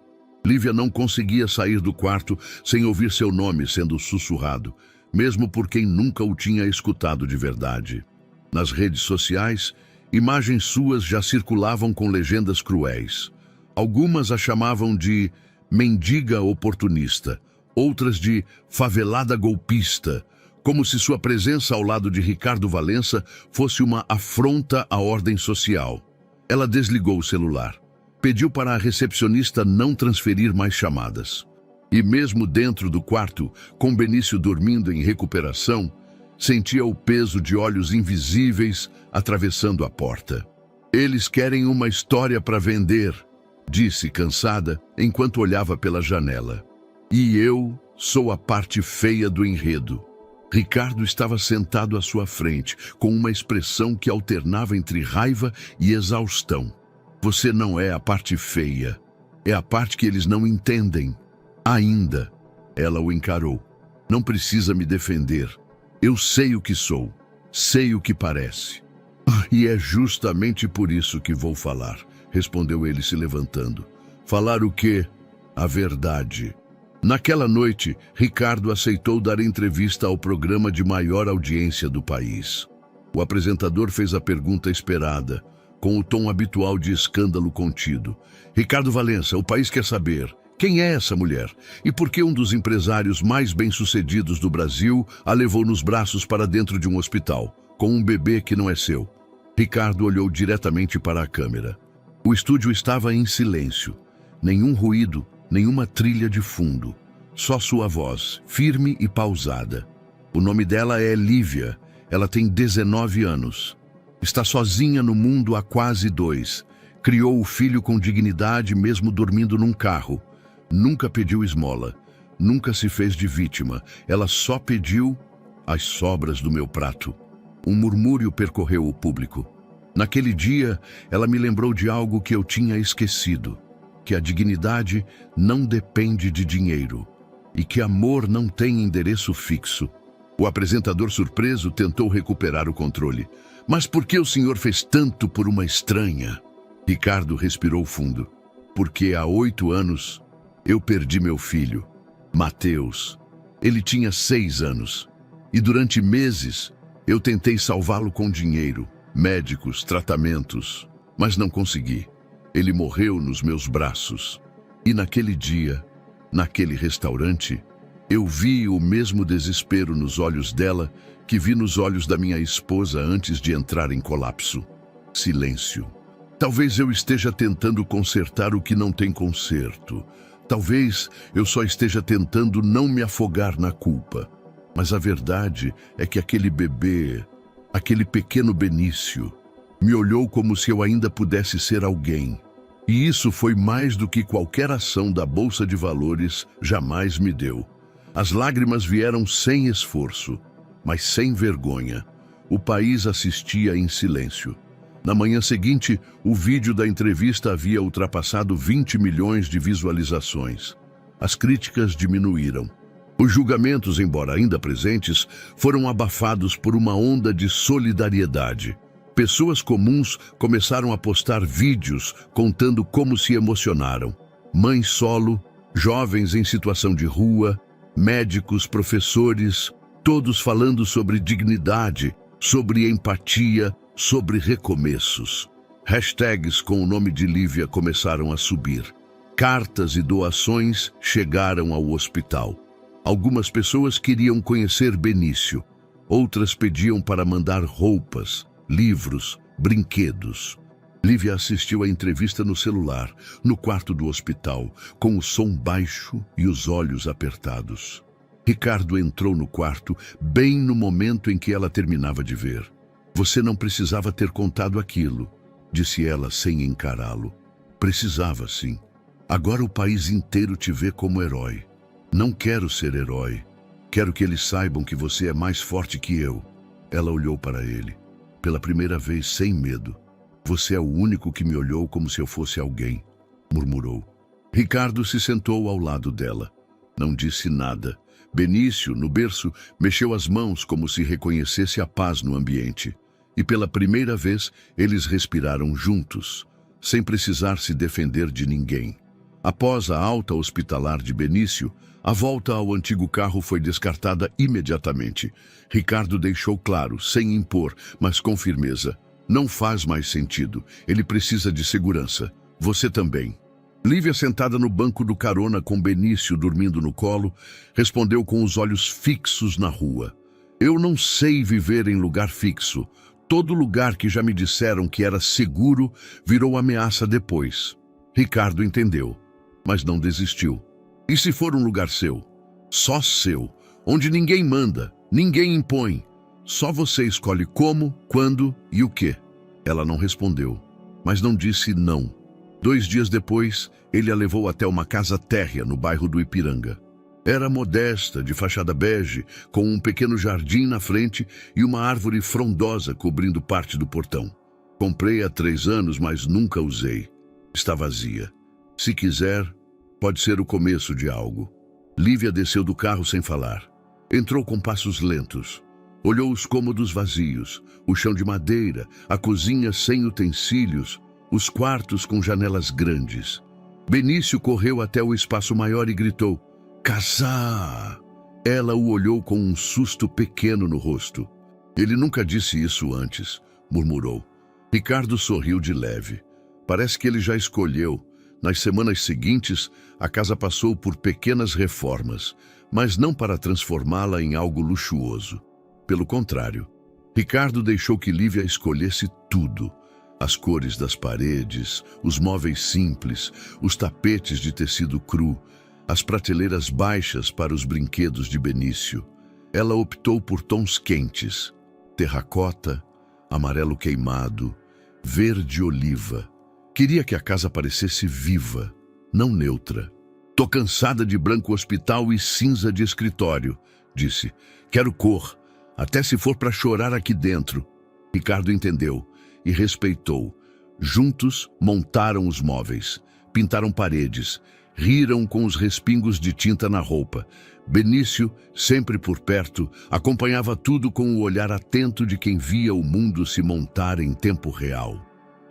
Lívia não conseguia sair do quarto sem ouvir seu nome sendo sussurrado, mesmo por quem nunca o tinha escutado de verdade. Nas redes sociais, imagens suas já circulavam com legendas cruéis. Algumas a chamavam de mendiga oportunista, outras de favelada golpista, como se sua presença ao lado de Ricardo Valença fosse uma afronta à ordem social. Ela desligou o celular. Pediu para a recepcionista não transferir mais chamadas. E mesmo dentro do quarto, com Benício dormindo em recuperação, sentia o peso de olhos invisíveis atravessando a porta. "Eles querem uma história para vender", disse cansada enquanto olhava pela janela. "E eu sou a parte feia do enredo." Ricardo estava sentado à sua frente, com uma expressão que alternava entre raiva e exaustão. "Você não é a parte feia. É a parte que eles não entendem. Ainda." Ela o encarou. "Não precisa me defender. Eu sei o que sou. Sei o que parece." "E é justamente por isso que vou falar", respondeu ele se levantando. "Falar o quê? A verdade." Naquela noite, Ricardo aceitou dar entrevista ao programa de maior audiência do país. O apresentador fez a pergunta esperada, com o tom habitual de escândalo contido. "Ricardo Valença, o país quer saber, quem é essa mulher? E por que um dos empresários mais bem-sucedidos do Brasil a levou nos braços para dentro de um hospital, com um bebê que não é seu?" Ricardo olhou diretamente para a câmera. O estúdio estava em silêncio. Nenhum ruído, nenhuma trilha de fundo. Só sua voz, firme e pausada. O nome dela é Lívia. Ela tem 19 anos. Está sozinha no mundo há quase 2. Criou o filho com dignidade mesmo dormindo num carro. Nunca pediu esmola. Nunca se fez de vítima. Ela só pediu as sobras do meu prato. Um murmúrio percorreu o público. Naquele dia, ela me lembrou de algo que eu tinha esquecido. Que a dignidade não depende de dinheiro. E que amor não tem endereço fixo. O apresentador surpreso tentou recuperar o controle. "Mas por que o senhor fez tanto por uma estranha?" Ricardo respirou fundo. "Porque há 8 anos eu perdi meu filho, Mateus. Ele tinha 6 anos. E durante meses eu tentei salvá-lo com dinheiro, médicos, tratamentos, mas não consegui. Ele morreu nos meus braços. E naquele dia, naquele restaurante, eu vi o mesmo desespero nos olhos dela que vi nos olhos da minha esposa antes de entrar em colapso. Silêncio. Talvez eu esteja tentando consertar o que não tem conserto. Talvez eu só esteja tentando não me afogar na culpa. Mas a verdade é que aquele bebê, aquele pequeno Benício, me olhou como se eu ainda pudesse ser alguém. E isso foi mais do que qualquer ação da Bolsa de Valores jamais me deu. As lágrimas vieram sem esforço, mas sem vergonha. O país assistia em silêncio. Na manhã seguinte, o vídeo da entrevista havia ultrapassado 20 milhões de visualizações. As críticas diminuíram. Os julgamentos, embora ainda presentes, foram abafados por uma onda de solidariedade. Pessoas comuns começaram a postar vídeos contando como se emocionaram. Mães solo, jovens em situação de rua, médicos, professores, todos falando sobre dignidade, sobre empatia, sobre recomeços. Hashtags com o nome de Lívia começaram a subir. Cartas e doações chegaram ao hospital. Algumas pessoas queriam conhecer Benício. Outras pediam para mandar roupas, livros, brinquedos. Lívia assistiu à entrevista no celular, no quarto do hospital, com o som baixo e os olhos apertados. Ricardo entrou no quarto bem no momento em que ela terminava de ver. "Você não precisava ter contado aquilo", disse ela sem encará-lo. "Precisava, sim. Agora o país inteiro te vê como herói." "Não quero ser herói. Quero que eles saibam que você é mais forte que eu." Ela olhou para ele. Pela primeira vez, sem medo. "Você é o único que me olhou como se eu fosse alguém", murmurou. Ricardo se sentou ao lado dela. Não disse nada. Benício, no berço, mexeu as mãos como se reconhecesse a paz no ambiente. E pela primeira vez, eles respiraram juntos, sem precisar se defender de ninguém. Após a alta hospitalar de Benício, a volta ao antigo carro foi descartada imediatamente. Ricardo deixou claro, sem impor, mas com firmeza: não faz mais sentido. Ele precisa de segurança. Você também. Lívia, sentada no banco do carona com Benício dormindo no colo, respondeu com os olhos fixos na rua. Eu não sei viver em lugar fixo. Todo lugar que já me disseram que era seguro virou ameaça depois. Ricardo entendeu, mas não desistiu. E se for um lugar seu? Só seu, onde ninguém manda, ninguém impõe. Só você escolhe como, quando e o quê. Ela não respondeu, mas não disse não. 2 dias depois, ele a levou até uma casa térrea no bairro do Ipiranga. Era modesta, de fachada bege, com um pequeno jardim na frente e uma árvore frondosa cobrindo parte do portão. Comprei há 3 anos, mas nunca usei. Está vazia. Se quiser, pode ser o começo de algo. Lívia desceu do carro sem falar. Entrou com passos lentos. Olhou os cômodos vazios, o chão de madeira, a cozinha sem utensílios, os quartos com janelas grandes. Benício correu até o espaço maior e gritou: "Casar!" Ela o olhou com um susto pequeno no rosto. "Ele nunca disse isso antes", murmurou. Ricardo sorriu de leve. Parece que ele já escolheu. Nas semanas seguintes, a casa passou por pequenas reformas, mas não para transformá-la em algo luxuoso. Pelo contrário, Ricardo deixou que Lívia escolhesse tudo. As cores das paredes, os móveis simples, os tapetes de tecido cru, as prateleiras baixas para os brinquedos de Benício. Ela optou por tons quentes: terracota, amarelo queimado, verde oliva. Queria que a casa parecesse viva, não neutra. "Tô cansada de branco hospital e cinza de escritório", disse. "Quero cor, até se for para chorar aqui dentro." Ricardo entendeu e respeitou. Juntos montaram os móveis, pintaram paredes, riram com os respingos de tinta na roupa. Benício, sempre por perto, acompanhava tudo com o olhar atento de quem via o mundo se montar em tempo real.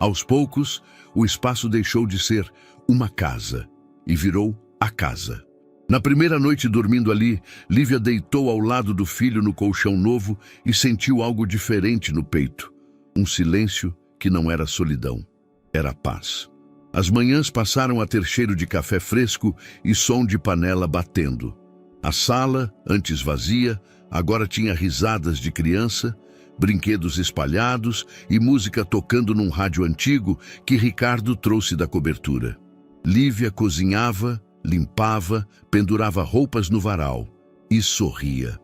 Aos poucos, o espaço deixou de ser uma casa e virou a casa. Na primeira noite dormindo ali, Lívia deitou ao lado do filho no colchão novo e sentiu algo diferente no peito. Um silêncio que não era solidão, era paz. As manhãs passaram a ter cheiro de café fresco e som de panela batendo. A sala, antes vazia, agora tinha risadas de criança, brinquedos espalhados e música tocando num rádio antigo que Ricardo trouxe da cobertura. Lívia cozinhava, limpava, pendurava roupas no varal e sorria.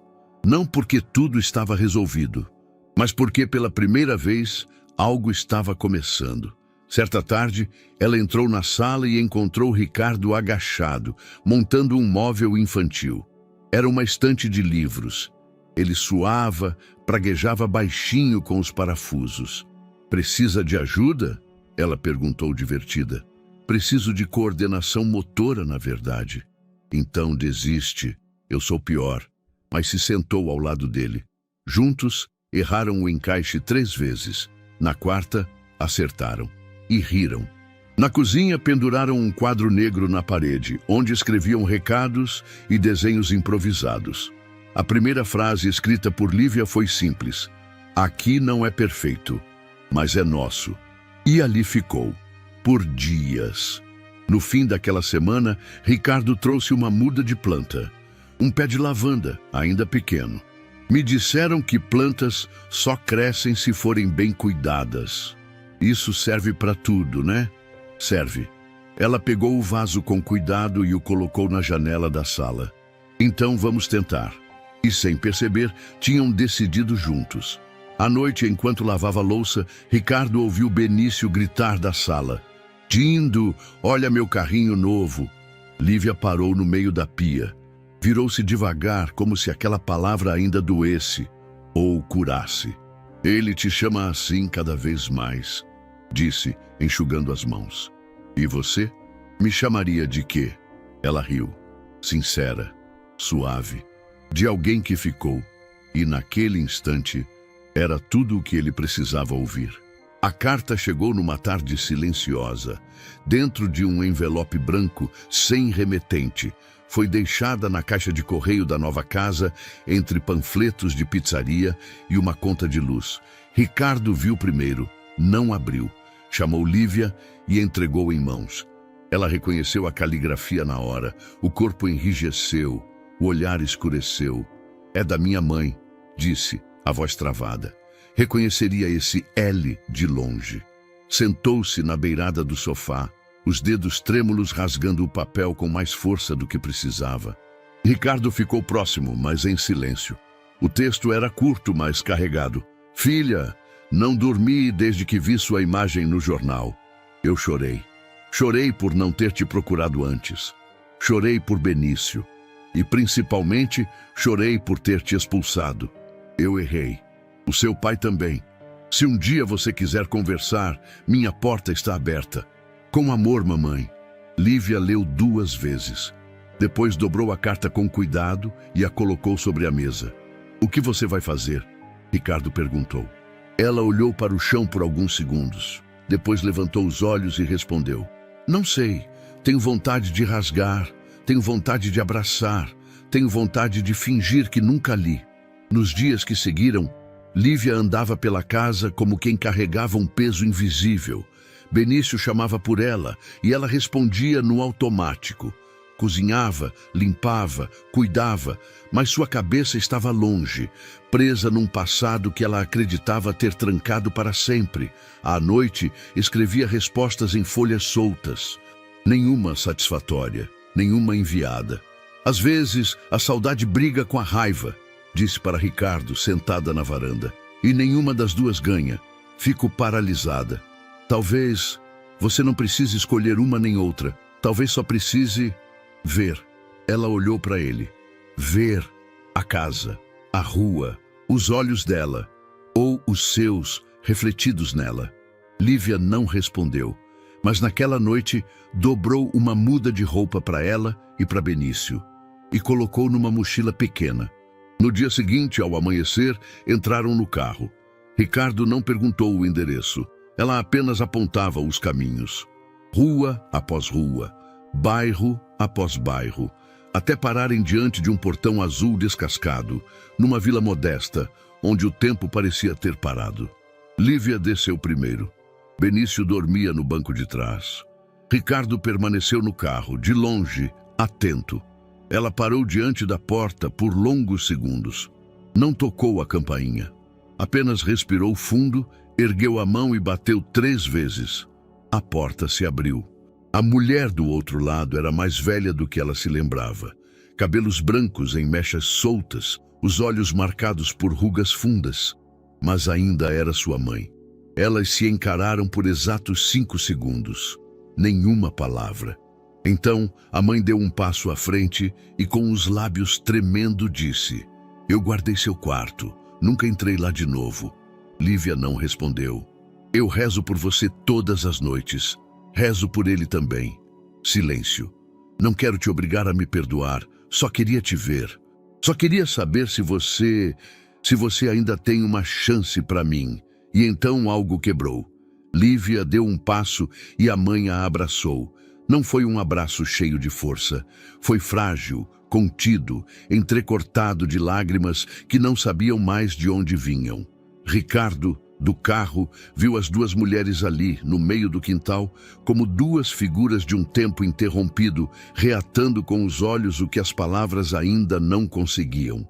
Não porque tudo estava resolvido, mas porque pela primeira vez algo estava começando. Certa tarde, ela entrou na sala e encontrou Ricardo agachado, montando um móvel infantil. Era uma estante de livros. Ele suava, praguejava baixinho com os parafusos. "Precisa de ajuda?" ela perguntou divertida. "Preciso de coordenação motora, na verdade." "Então desiste, eu sou pior." Mas se sentou ao lado dele. Juntos, erraram o encaixe 3 vezes. Na quarta, acertaram. E riram. Na cozinha, penduraram um quadro negro na parede, onde escreviam recados e desenhos improvisados. A primeira frase escrita por Lívia foi simples: "Aqui não é perfeito, mas é nosso." E ali ficou, por dias. No fim daquela semana, Ricardo trouxe uma muda de planta. Um pé de lavanda, ainda pequeno. "Me disseram que plantas só crescem se forem bem cuidadas." "Isso serve para tudo, né?" "Serve." Ela pegou o vaso com cuidado e o colocou na janela da sala. "Então vamos tentar." E sem perceber, tinham decidido juntos. À noite, enquanto lavava a louça, Ricardo ouviu Benício gritar da sala: "Dindo, olha meu carrinho novo." Lívia parou no meio da pia. Virou-se devagar, como se aquela palavra ainda doesse ou curasse. "Ele te chama assim cada vez mais", disse, enxugando as mãos. "E você? Me chamaria de quê?" Ela riu, sincera, suave, de alguém que ficou, e naquele instante era tudo o que ele precisava ouvir. A carta chegou numa tarde silenciosa. Dentro de um envelope branco, sem remetente, foi deixada na caixa de correio da nova casa, entre panfletos de pizzaria e uma conta de luz. Ricardo viu primeiro, não abriu. Chamou Lívia e entregou em mãos. Ela reconheceu a caligrafia na hora. O corpo enrijeceu, o olhar escureceu. "É da minha mãe", disse, a voz travada. Reconheceria esse L de longe. Sentou-se na beirada do sofá, os dedos trêmulos rasgando o papel com mais força do que precisava. Ricardo ficou próximo, mas em silêncio. O texto era curto, mas carregado. "Filha, não dormi desde que vi sua imagem no jornal. Eu chorei. Chorei por não ter te procurado antes. Chorei por Benício. E principalmente, chorei por ter te expulsado. Eu errei. O seu pai também. Se um dia você quiser conversar, minha porta está aberta. Com amor, mamãe." Lívia leu 2 vezes. Depois dobrou a carta com cuidado e a colocou sobre a mesa. "O que você vai fazer?" Ricardo perguntou. Ela olhou para o chão por alguns segundos. Depois levantou os olhos e respondeu: "Não sei. Tenho vontade de rasgar. Tenho vontade de abraçar. Tenho vontade de fingir que nunca li." Nos dias que seguiram, Lívia andava pela casa como quem carregava um peso invisível. Benício chamava por ela e ela respondia no automático. Cozinhava, limpava, cuidava, mas sua cabeça estava longe, presa num passado que ela acreditava ter trancado para sempre. À noite, escrevia respostas em folhas soltas. Nenhuma satisfatória, nenhuma enviada. "Às vezes, a saudade briga com a raiva", disse para Ricardo, sentada na varanda. "E nenhuma das duas ganha. Fico paralisada. Talvez você não precise escolher uma nem outra. Talvez só precise ver." Ela olhou para ele. Ver a casa, a rua, os olhos dela, ou os seus refletidos nela. Lívia não respondeu, mas naquela noite dobrou uma muda de roupa para ela e para Benício e colocou numa mochila pequena. No dia seguinte, ao amanhecer, entraram no carro. Ricardo não perguntou o endereço. Ela apenas apontava os caminhos. Rua após rua, bairro após bairro, até pararem diante de um portão azul descascado, numa vila modesta, onde o tempo parecia ter parado. Lívia desceu primeiro. Benício dormia no banco de trás. Ricardo permaneceu no carro, de longe, atento. Ela parou diante da porta por longos segundos. Não tocou a campainha. Apenas respirou fundo, ergueu a mão e bateu 3 vezes. A porta se abriu. A mulher do outro lado era mais velha do que ela se lembrava. Cabelos brancos em mechas soltas, os olhos marcados por rugas fundas. Mas ainda era sua mãe. Elas se encararam por exatos 5 segundos. Nenhuma palavra. Então, a mãe deu um passo à frente e, com os lábios tremendo, disse: "Eu guardei seu quarto. Nunca entrei lá de novo." Lívia não respondeu. "Eu rezo por você todas as noites. Rezo por ele também." Silêncio. "Não quero te obrigar a me perdoar. Só queria te ver. Só queria saber se você ainda tem uma chance para mim." E então algo quebrou. Lívia deu um passo e a mãe a abraçou. Não foi um abraço cheio de força. Foi frágil, contido, entrecortado de lágrimas que não sabiam mais de onde vinham. Ricardo, do carro, viu as 2 mulheres ali, no meio do quintal, como 2 figuras de um tempo interrompido, reatando com os olhos o que as palavras ainda não conseguiam.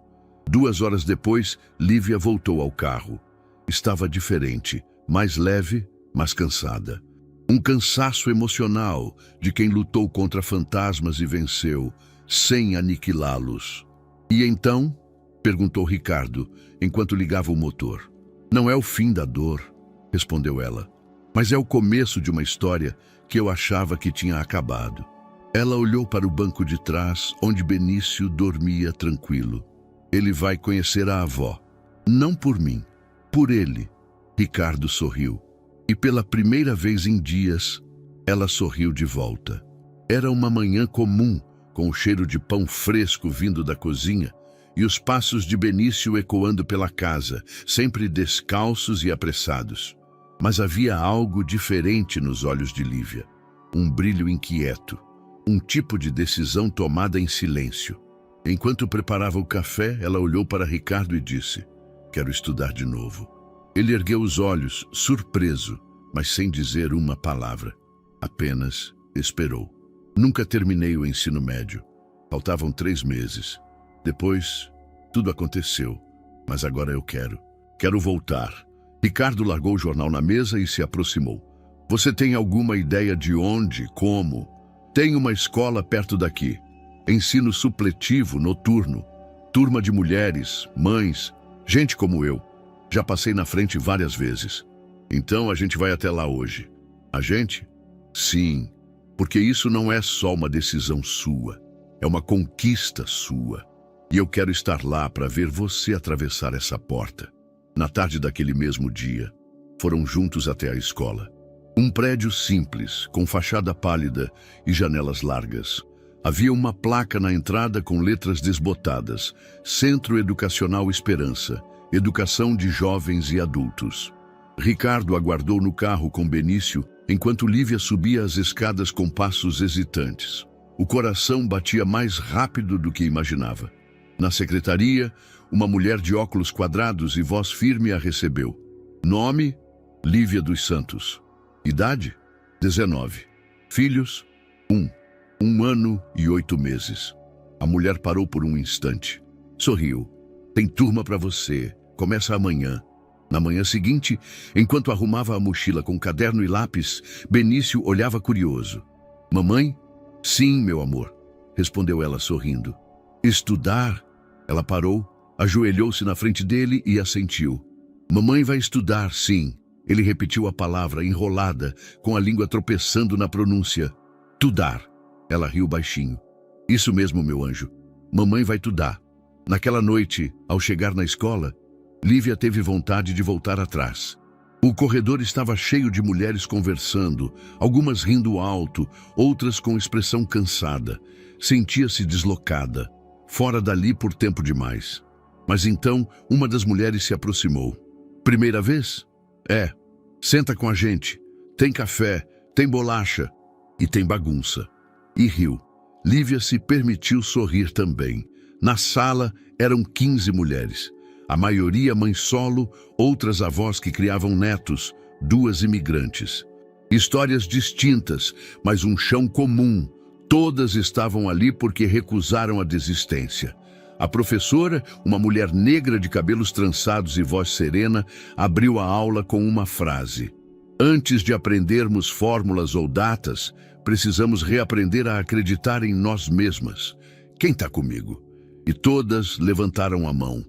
2 horas depois, Lívia voltou ao carro. Estava diferente, mais leve, mas cansada. Um cansaço emocional de quem lutou contra fantasmas e venceu, sem aniquilá-los. "E então?" perguntou Ricardo, enquanto ligava o motor. "Não é o fim da dor", respondeu ela, "mas é o começo de uma história que eu achava que tinha acabado." Ela olhou para o banco de trás, onde Benício dormia tranquilo. "Ele vai conhecer a avó. Não por mim, por ele." Ricardo sorriu. E pela primeira vez em dias, ela sorriu de volta. Era uma manhã comum, com o cheiro de pão fresco vindo da cozinha e os passos de Benício ecoando pela casa, sempre descalços e apressados. Mas havia algo diferente nos olhos de Lívia. Um brilho inquieto, um tipo de decisão tomada em silêncio. Enquanto preparava o café, ela olhou para Ricardo e disse: "Quero estudar de novo." Ele ergueu os olhos, surpreso, mas sem dizer uma palavra. Apenas esperou. Nunca terminei o ensino médio. Faltavam 3 meses. Depois, tudo aconteceu. Mas agora eu quero voltar. Ricardo largou o jornal na mesa e se aproximou. "Você tem alguma ideia de onde, como?" "Tem uma escola perto daqui. Ensino supletivo, noturno. Turma de mulheres, mães, gente como eu. Já passei na frente várias vezes. Então a gente vai até lá hoje." "A gente?" "Sim, porque isso não é só uma decisão sua. É uma conquista sua. E eu quero estar lá para ver você atravessar essa porta." Na tarde daquele mesmo dia, foram juntos até a escola. Um prédio simples, com fachada pálida e janelas largas. Havia uma placa na entrada com letras desbotadas: Centro Educacional Esperança, Educação de Jovens e Adultos. Ricardo aguardou no carro com Benício, enquanto Lívia subia as escadas com passos hesitantes. O coração batia mais rápido do que imaginava. Na secretaria, uma mulher de óculos quadrados e voz firme a recebeu. Nome: Lívia dos Santos. Idade: 19. Filhos: 1 ano e 8 meses. A mulher parou por um instante. Sorriu. "Tem turma para você. Começa amanhã." Na manhã seguinte, enquanto arrumava a mochila com caderno e lápis, Benício olhava curioso. "Mamãe?" "Sim, meu amor", respondeu ela sorrindo. "Estudar?" Ela parou, ajoelhou-se na frente dele e assentiu. "Mamãe vai estudar, sim." Ele repetiu a palavra, enrolada, com a língua tropeçando na pronúncia. "Tudar." Ela riu baixinho. "Isso mesmo, meu anjo. Mamãe vai tudar." Naquela noite, ao chegar na escola, Lívia teve vontade de voltar atrás. O corredor estava cheio de mulheres conversando, algumas rindo alto, outras com expressão cansada. Sentia-se deslocada, fora dali por tempo demais. Mas então, uma das mulheres se aproximou. "Primeira vez?" "É. Senta com a gente. Tem café, tem bolacha e tem bagunça." E riu. Lívia se permitiu sorrir também. Na sala eram 15 mulheres. A maioria mãe solo, outras avós que criavam netos, 2 imigrantes. Histórias distintas, mas um chão comum. Todas estavam ali porque recusaram a desistência. A professora, uma mulher negra de cabelos trançados e voz serena, abriu a aula com uma frase: "Antes de aprendermos fórmulas ou datas, precisamos reaprender a acreditar em nós mesmas. Quem está comigo?" E todas levantaram a mão.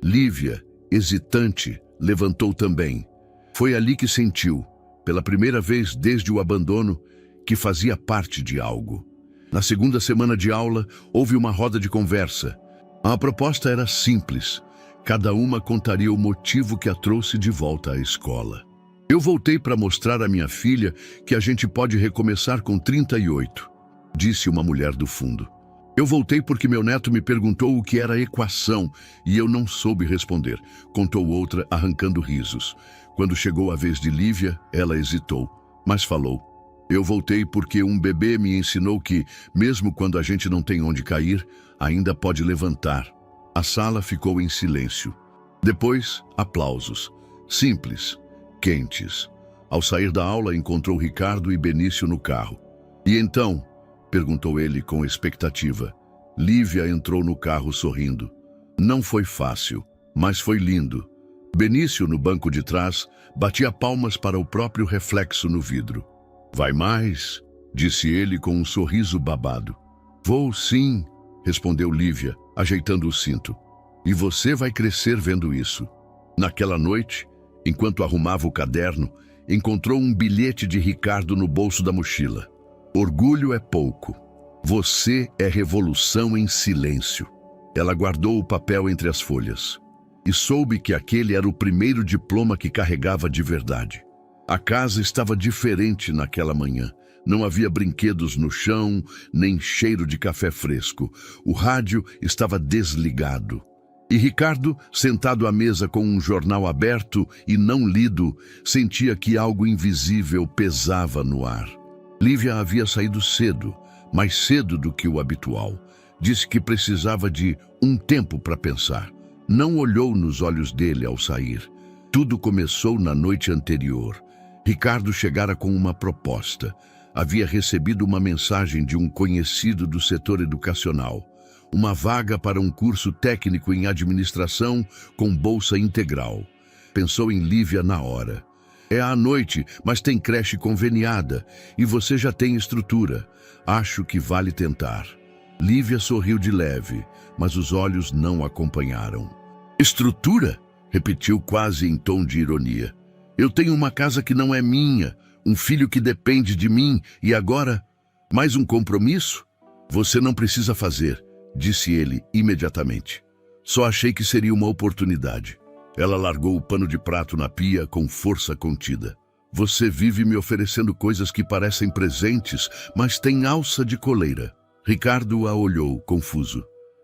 Lívia, hesitante, levantou também. Foi ali que sentiu, pela primeira vez desde o abandono, que fazia parte de algo. Na segunda semana de aula, houve uma roda de conversa. A proposta era simples. Cada uma contaria o motivo que a trouxe de volta à escola. "Eu voltei para mostrar à minha filha que a gente pode recomeçar com 38, disse uma mulher do fundo. "Eu voltei porque meu neto me perguntou o que era equação e eu não soube responder", contou outra, arrancando risos. Quando chegou a vez de Lívia, ela hesitou, mas falou: "Eu voltei porque um bebê me ensinou que, mesmo quando a gente não tem onde cair, ainda pode levantar." A sala ficou em silêncio. Depois, aplausos. Simples, quentes. Ao sair da aula, encontrou Ricardo e Benício no carro. "E então?", perguntou ele com expectativa. Lívia entrou no carro sorrindo. "Não foi fácil, mas foi lindo." Benício, no banco de trás, batia palmas para o próprio reflexo no vidro. "Vai mais?", disse ele com um sorriso babado. "Vou sim", respondeu Lívia, ajeitando o cinto. "E você vai crescer vendo isso." Naquela noite, enquanto arrumava o caderno, encontrou um bilhete de Ricardo no bolso da mochila. "Orgulho é pouco. Você é revolução em silêncio." Ela guardou o papel entre as folhas e soube que aquele era o primeiro diploma que carregava de verdade. A casa estava diferente naquela manhã. Não havia brinquedos no chão, nem cheiro de café fresco. O rádio estava desligado. E Ricardo, sentado à mesa com um jornal aberto e não lido, sentia que algo invisível pesava no ar. Lívia havia saído cedo, mais cedo do que o habitual. Disse que precisava de um tempo para pensar. Não olhou nos olhos dele ao sair. Tudo começou na noite anterior. Ricardo chegara com uma proposta. Havia recebido uma mensagem de um conhecido do setor educacional. Uma vaga para um curso técnico em administração com bolsa integral. Pensou em Lívia na hora. É à noite, mas tem creche conveniada e você já tem estrutura. Acho que vale tentar. Lívia sorriu de leve, mas os olhos não acompanharam. Estrutura? Repetiu quase em tom de ironia. Eu tenho uma casa que não é minha, um filho que depende de mim e agora, mais um compromisso? Você não precisa fazer, disse ele imediatamente. Só achei que seria uma oportunidade. Ela largou o pano de prato na pia com força contida. Você vive me oferecendo coisas que parecem presentes, mas tem alça de coleira. Ricardo a olhou, confuso.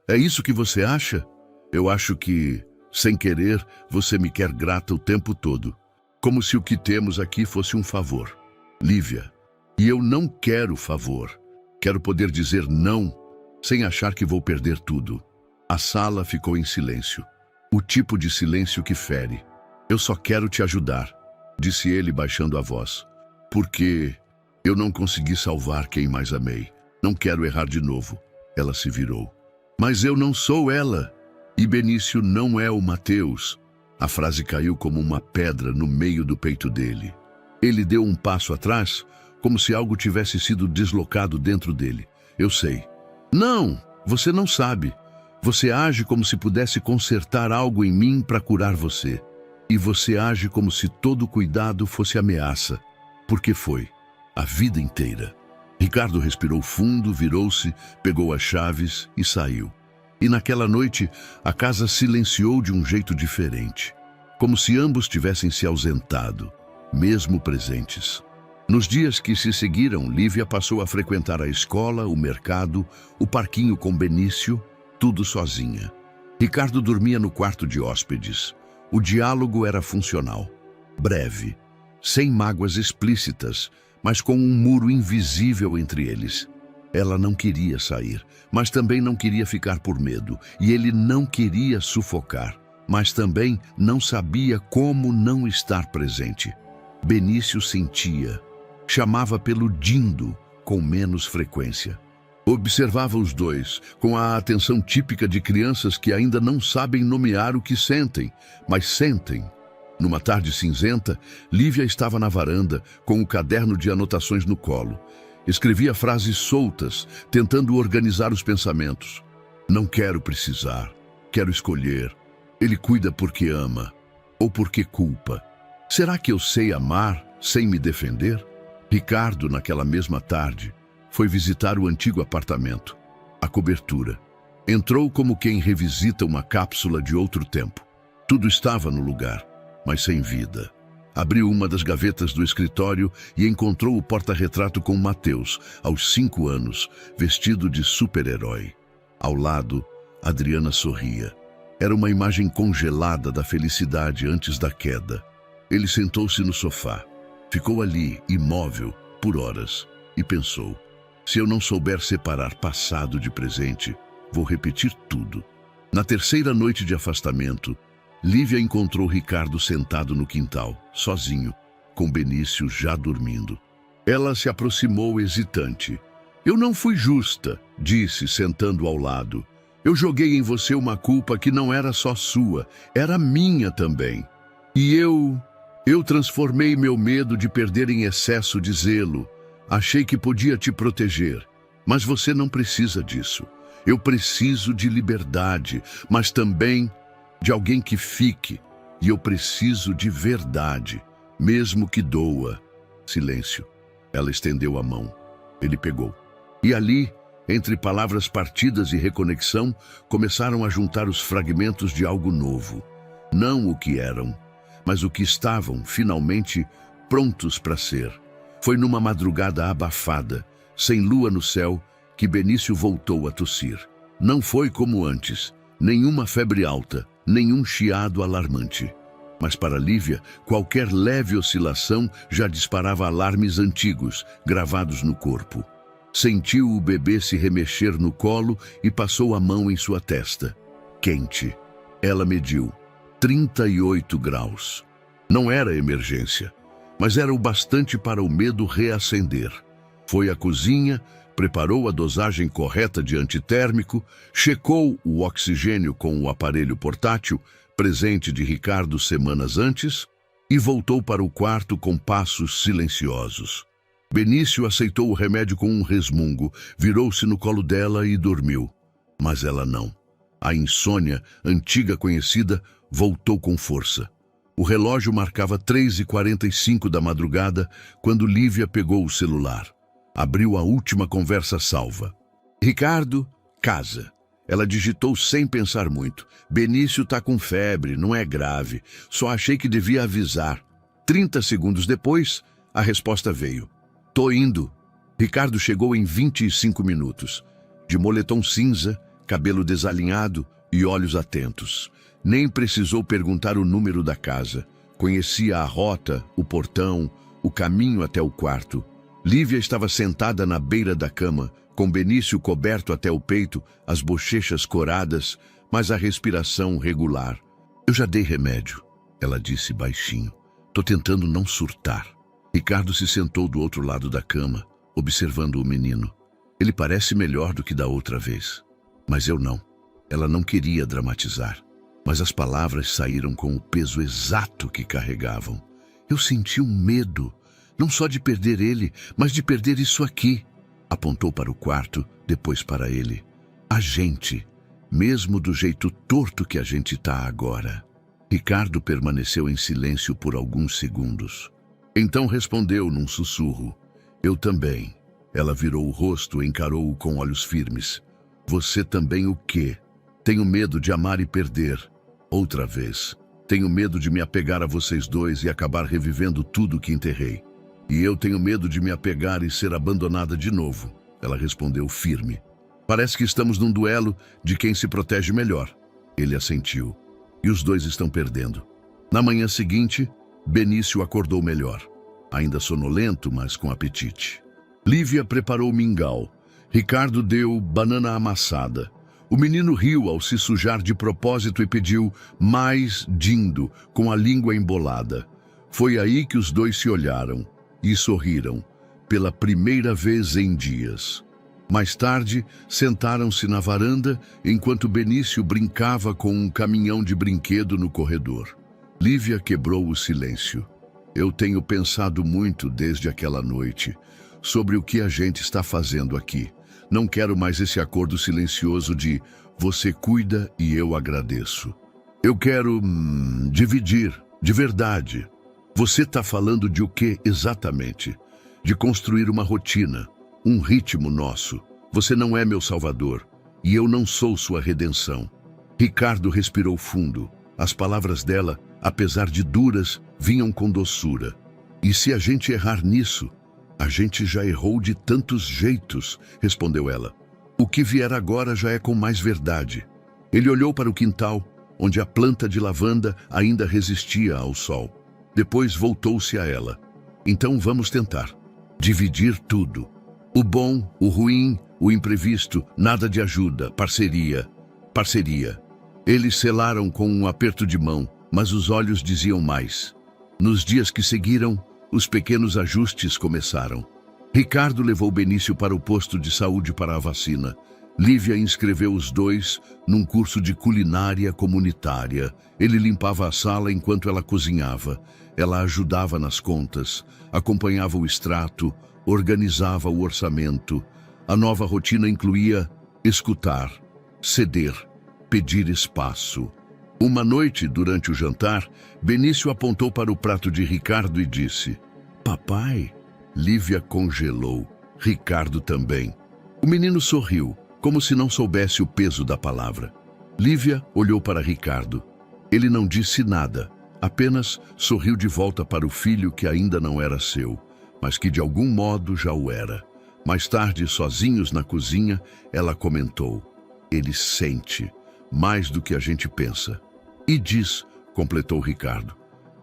É isso que você acha? Eu acho que, sem querer, você me quer grata o tempo todo. Como se o que temos aqui fosse um favor. Lívia, e eu não quero favor. Quero poder dizer não, sem achar que vou perder tudo. A sala ficou em silêncio. O tipo de silêncio que fere. Eu só quero te ajudar, disse ele baixando a voz. Porque eu não consegui salvar quem mais amei. Não quero errar de novo. Ela se virou. Mas eu não sou ela. E Benício não é o Mateus. A frase caiu como uma pedra no meio do peito dele. Ele deu um passo atrás, como se algo tivesse sido deslocado dentro dele. Eu sei. Não, você não sabe. Você age como se pudesse consertar algo em mim para curar você. E você age como se todo cuidado fosse ameaça. Porque foi. A vida inteira. Ricardo respirou fundo, virou-se, pegou as chaves e saiu. E naquela noite, a casa silenciou de um jeito diferente. Como se ambos tivessem se ausentado, mesmo presentes. Nos dias que se seguiram, Lívia passou a frequentar a escola, o mercado, o parquinho com Benício, tudo sozinha. Ricardo dormia no quarto de hóspedes. O diálogo era funcional, breve, sem mágoas explícitas, mas com um muro invisível entre eles. Ela não queria sair, mas também não queria ficar por medo, e ele não queria sufocar, mas também não sabia como não estar presente. Benício sentia, chamava pelo Dindo com menos frequência. Observava os dois, com a atenção típica de crianças que ainda não sabem nomear o que sentem, mas sentem. Numa tarde cinzenta, Lívia estava na varanda, com o caderno de anotações no colo. Escrevia frases soltas, tentando organizar os pensamentos. Não quero precisar, quero escolher. Ele cuida porque ama, ou porque culpa. Será que eu sei amar sem me defender? Ricardo, naquela mesma tarde, foi visitar o antigo apartamento, a cobertura. Entrou como quem revisita uma cápsula de outro tempo. Tudo estava no lugar, mas sem vida. Abriu uma das gavetas do escritório e encontrou o porta-retrato com Mateus, aos 5 anos, vestido de super-herói. Ao lado, Adriana sorria. Era uma imagem congelada da felicidade antes da queda. Ele sentou-se no sofá. Ficou ali, imóvel, por horas, e pensou: se eu não souber separar passado de presente, vou repetir tudo. Na terceira noite de afastamento, Lívia encontrou Ricardo sentado no quintal, sozinho, com Benício já dormindo. Ela se aproximou hesitante. Eu não fui justa, disse, sentando ao lado. Eu joguei em você uma culpa que não era só sua, era minha também. E eu transformei meu medo de perder em excesso de zelo. Achei que podia te proteger, mas você não precisa disso. Eu preciso de liberdade, mas também de alguém que fique. E eu preciso de verdade, mesmo que doa. Silêncio. Ela estendeu a mão. Ele pegou. E ali, entre palavras partidas e reconexão, começaram a juntar os fragmentos de algo novo. Não o que eram, mas o que estavam, finalmente, prontos para ser. Foi numa madrugada abafada, sem lua no céu, que Benício voltou a tossir. Não foi como antes, Nenhuma febre alta, nenhum chiado alarmante. Mas para Lívia, qualquer leve oscilação já disparava alarmes antigos, gravados no corpo. Sentiu o bebê se remexer no colo e passou a mão em sua testa. Quente. Ela mediu. 38 graus. Não era emergência, mas era o bastante para o medo reacender. Foi à cozinha, preparou a dosagem correta de antitérmico, checou o oxigênio com o aparelho portátil, presente de Ricardo semanas antes, e voltou para o quarto com passos silenciosos. Benício aceitou o remédio com um resmungo, virou-se no colo dela e dormiu. Mas ela não. A insônia, antiga conhecida, voltou com força. O relógio marcava 3h45 da madrugada quando Lívia pegou o celular. Abriu a última conversa salva. Ricardo, casa. Ela digitou sem pensar muito. Benício tá com febre, não é grave. Só achei que devia avisar. 30 segundos depois, a resposta veio. Tô indo. Ricardo chegou em 25 minutos. De moletom cinza, cabelo desalinhado e olhos atentos. Nem precisou perguntar o número da casa. Conhecia a rota, o portão, o caminho até o quarto. Lívia estava sentada na beira da cama, com Benício coberto até o peito, as bochechas coradas, mas a respiração regular. Eu já dei remédio, ela disse baixinho. Tô tentando não surtar. Ricardo se sentou do outro lado da cama, observando o menino. Ele parece melhor do que da outra vez. Mas eu não. Ela não queria dramatizar. Mas as palavras saíram com o peso exato que carregavam. Eu senti um medo, não só de perder ele, mas de perder isso aqui. Apontou para o quarto, depois para ele. A gente, mesmo do jeito torto que a gente tá agora. Ricardo permaneceu em silêncio por alguns segundos. Então respondeu num sussurro. Eu também. Ela virou o rosto e encarou-o com olhos firmes. Você também o quê? Tenho medo de amar e perder. Outra vez. Tenho medo de me apegar a vocês dois e acabar revivendo tudo que enterrei. E eu tenho medo de me apegar e ser abandonada de novo. Ela respondeu firme. Parece que estamos num duelo de quem se protege melhor. Ele assentiu. E os dois estão perdendo. Na manhã seguinte, Benício acordou melhor. Ainda sonolento, mas com apetite. Lívia preparou mingau. Ricardo deu banana amassada. O menino riu ao se sujar de propósito e pediu mais dindo, com a língua embolada. Foi aí que os dois se olharam e sorriram, pela primeira vez em dias. Mais tarde, sentaram-se na varanda enquanto Benício brincava com um caminhão de brinquedo no corredor. Lívia quebrou o silêncio. Eu tenho pensado muito desde aquela noite sobre o que a gente está fazendo aqui. Não quero mais esse acordo silencioso de você cuida e eu agradeço. Eu quero dividir, de verdade. Você está falando de o que exatamente? De construir uma rotina, um ritmo nosso. Você não é meu salvador e eu não sou sua redenção. Ricardo respirou fundo. As palavras dela, apesar de duras, vinham com doçura. E se a gente errar nisso? A gente já errou de tantos jeitos, respondeu ela. O que vier agora já é com mais verdade. Ele olhou para o quintal, onde a planta de lavanda ainda resistia ao sol. Depois voltou-se a ela. Então vamos tentar. Dividir tudo. O bom, o ruim, o imprevisto, nada de ajuda, parceria. Parceria. Eles selaram com um aperto de mão, mas os olhos diziam mais. Nos dias que seguiram, os pequenos ajustes começaram. Ricardo levou Benício para o posto de saúde para a vacina. Lívia inscreveu os dois num curso de culinária comunitária. Ele limpava a sala enquanto ela cozinhava. Ela ajudava nas contas, acompanhava o extrato, organizava o orçamento. A nova rotina incluía escutar, ceder, pedir espaço. Uma noite, durante o jantar, Benício apontou para o prato de Ricardo e disse: Papai? Lívia congelou. Ricardo também. O menino sorriu, como se não soubesse o peso da palavra. Lívia olhou para Ricardo. Ele não disse nada, apenas sorriu de volta para o filho que ainda não era seu, mas que de algum modo já o era. Mais tarde, sozinhos na cozinha, ela comentou: Ele sente, mais do que a gente pensa. E diz, completou Ricardo,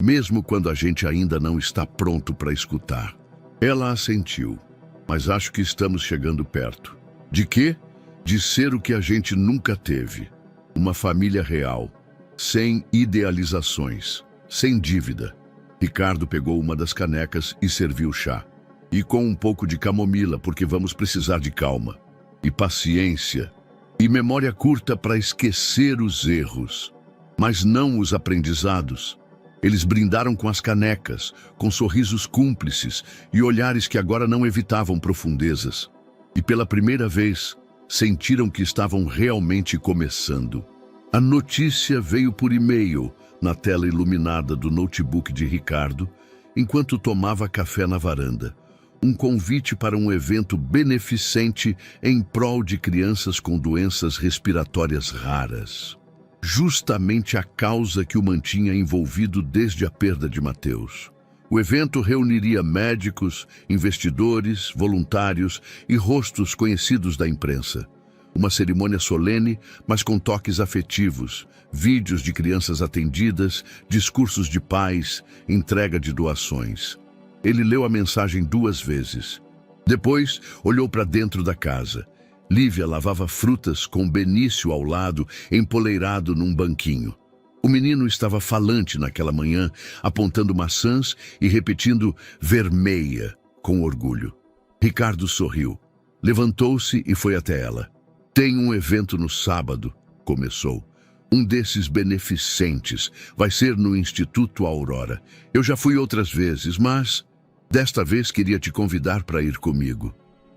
mesmo quando a gente ainda não está pronto para escutar. Ela assentiu, mas acho que estamos chegando perto. De quê? De ser o que a gente nunca teve. Uma família real, sem idealizações, sem dívida. Ricardo pegou uma das canecas e serviu chá. E com um pouco de camomila, porque vamos precisar de calma. E paciência. E memória curta para esquecer os erros. Mas não os aprendizados. Eles brindaram com as canecas, com sorrisos cúmplices e olhares que agora não evitavam profundezas. E pela primeira vez, sentiram que estavam realmente começando. A notícia veio por e-mail, na tela iluminada do notebook de Ricardo, enquanto tomava café na varanda. Um convite para um evento beneficente em prol de crianças com doenças respiratórias raras. Justamente a causa que o mantinha envolvido desde a perda de Mateus. O evento reuniria médicos, investidores, voluntários e rostos conhecidos da imprensa. Uma cerimônia solene, mas com toques afetivos, vídeos de crianças atendidas, discursos de pais, entrega de doações. Ele leu a mensagem 2 vezes. Depois, olhou para dentro da casa. Lívia lavava frutas com Benício ao lado, empoleirado num banquinho. O menino estava falante naquela manhã, apontando maçãs e repetindo vermelha, com orgulho. Ricardo sorriu, levantou-se e foi até ela. Tem um evento no sábado, começou. Um desses beneficentes, vai ser no Instituto Aurora. Eu já fui outras vezes, mas desta vez queria te convidar para ir comigo.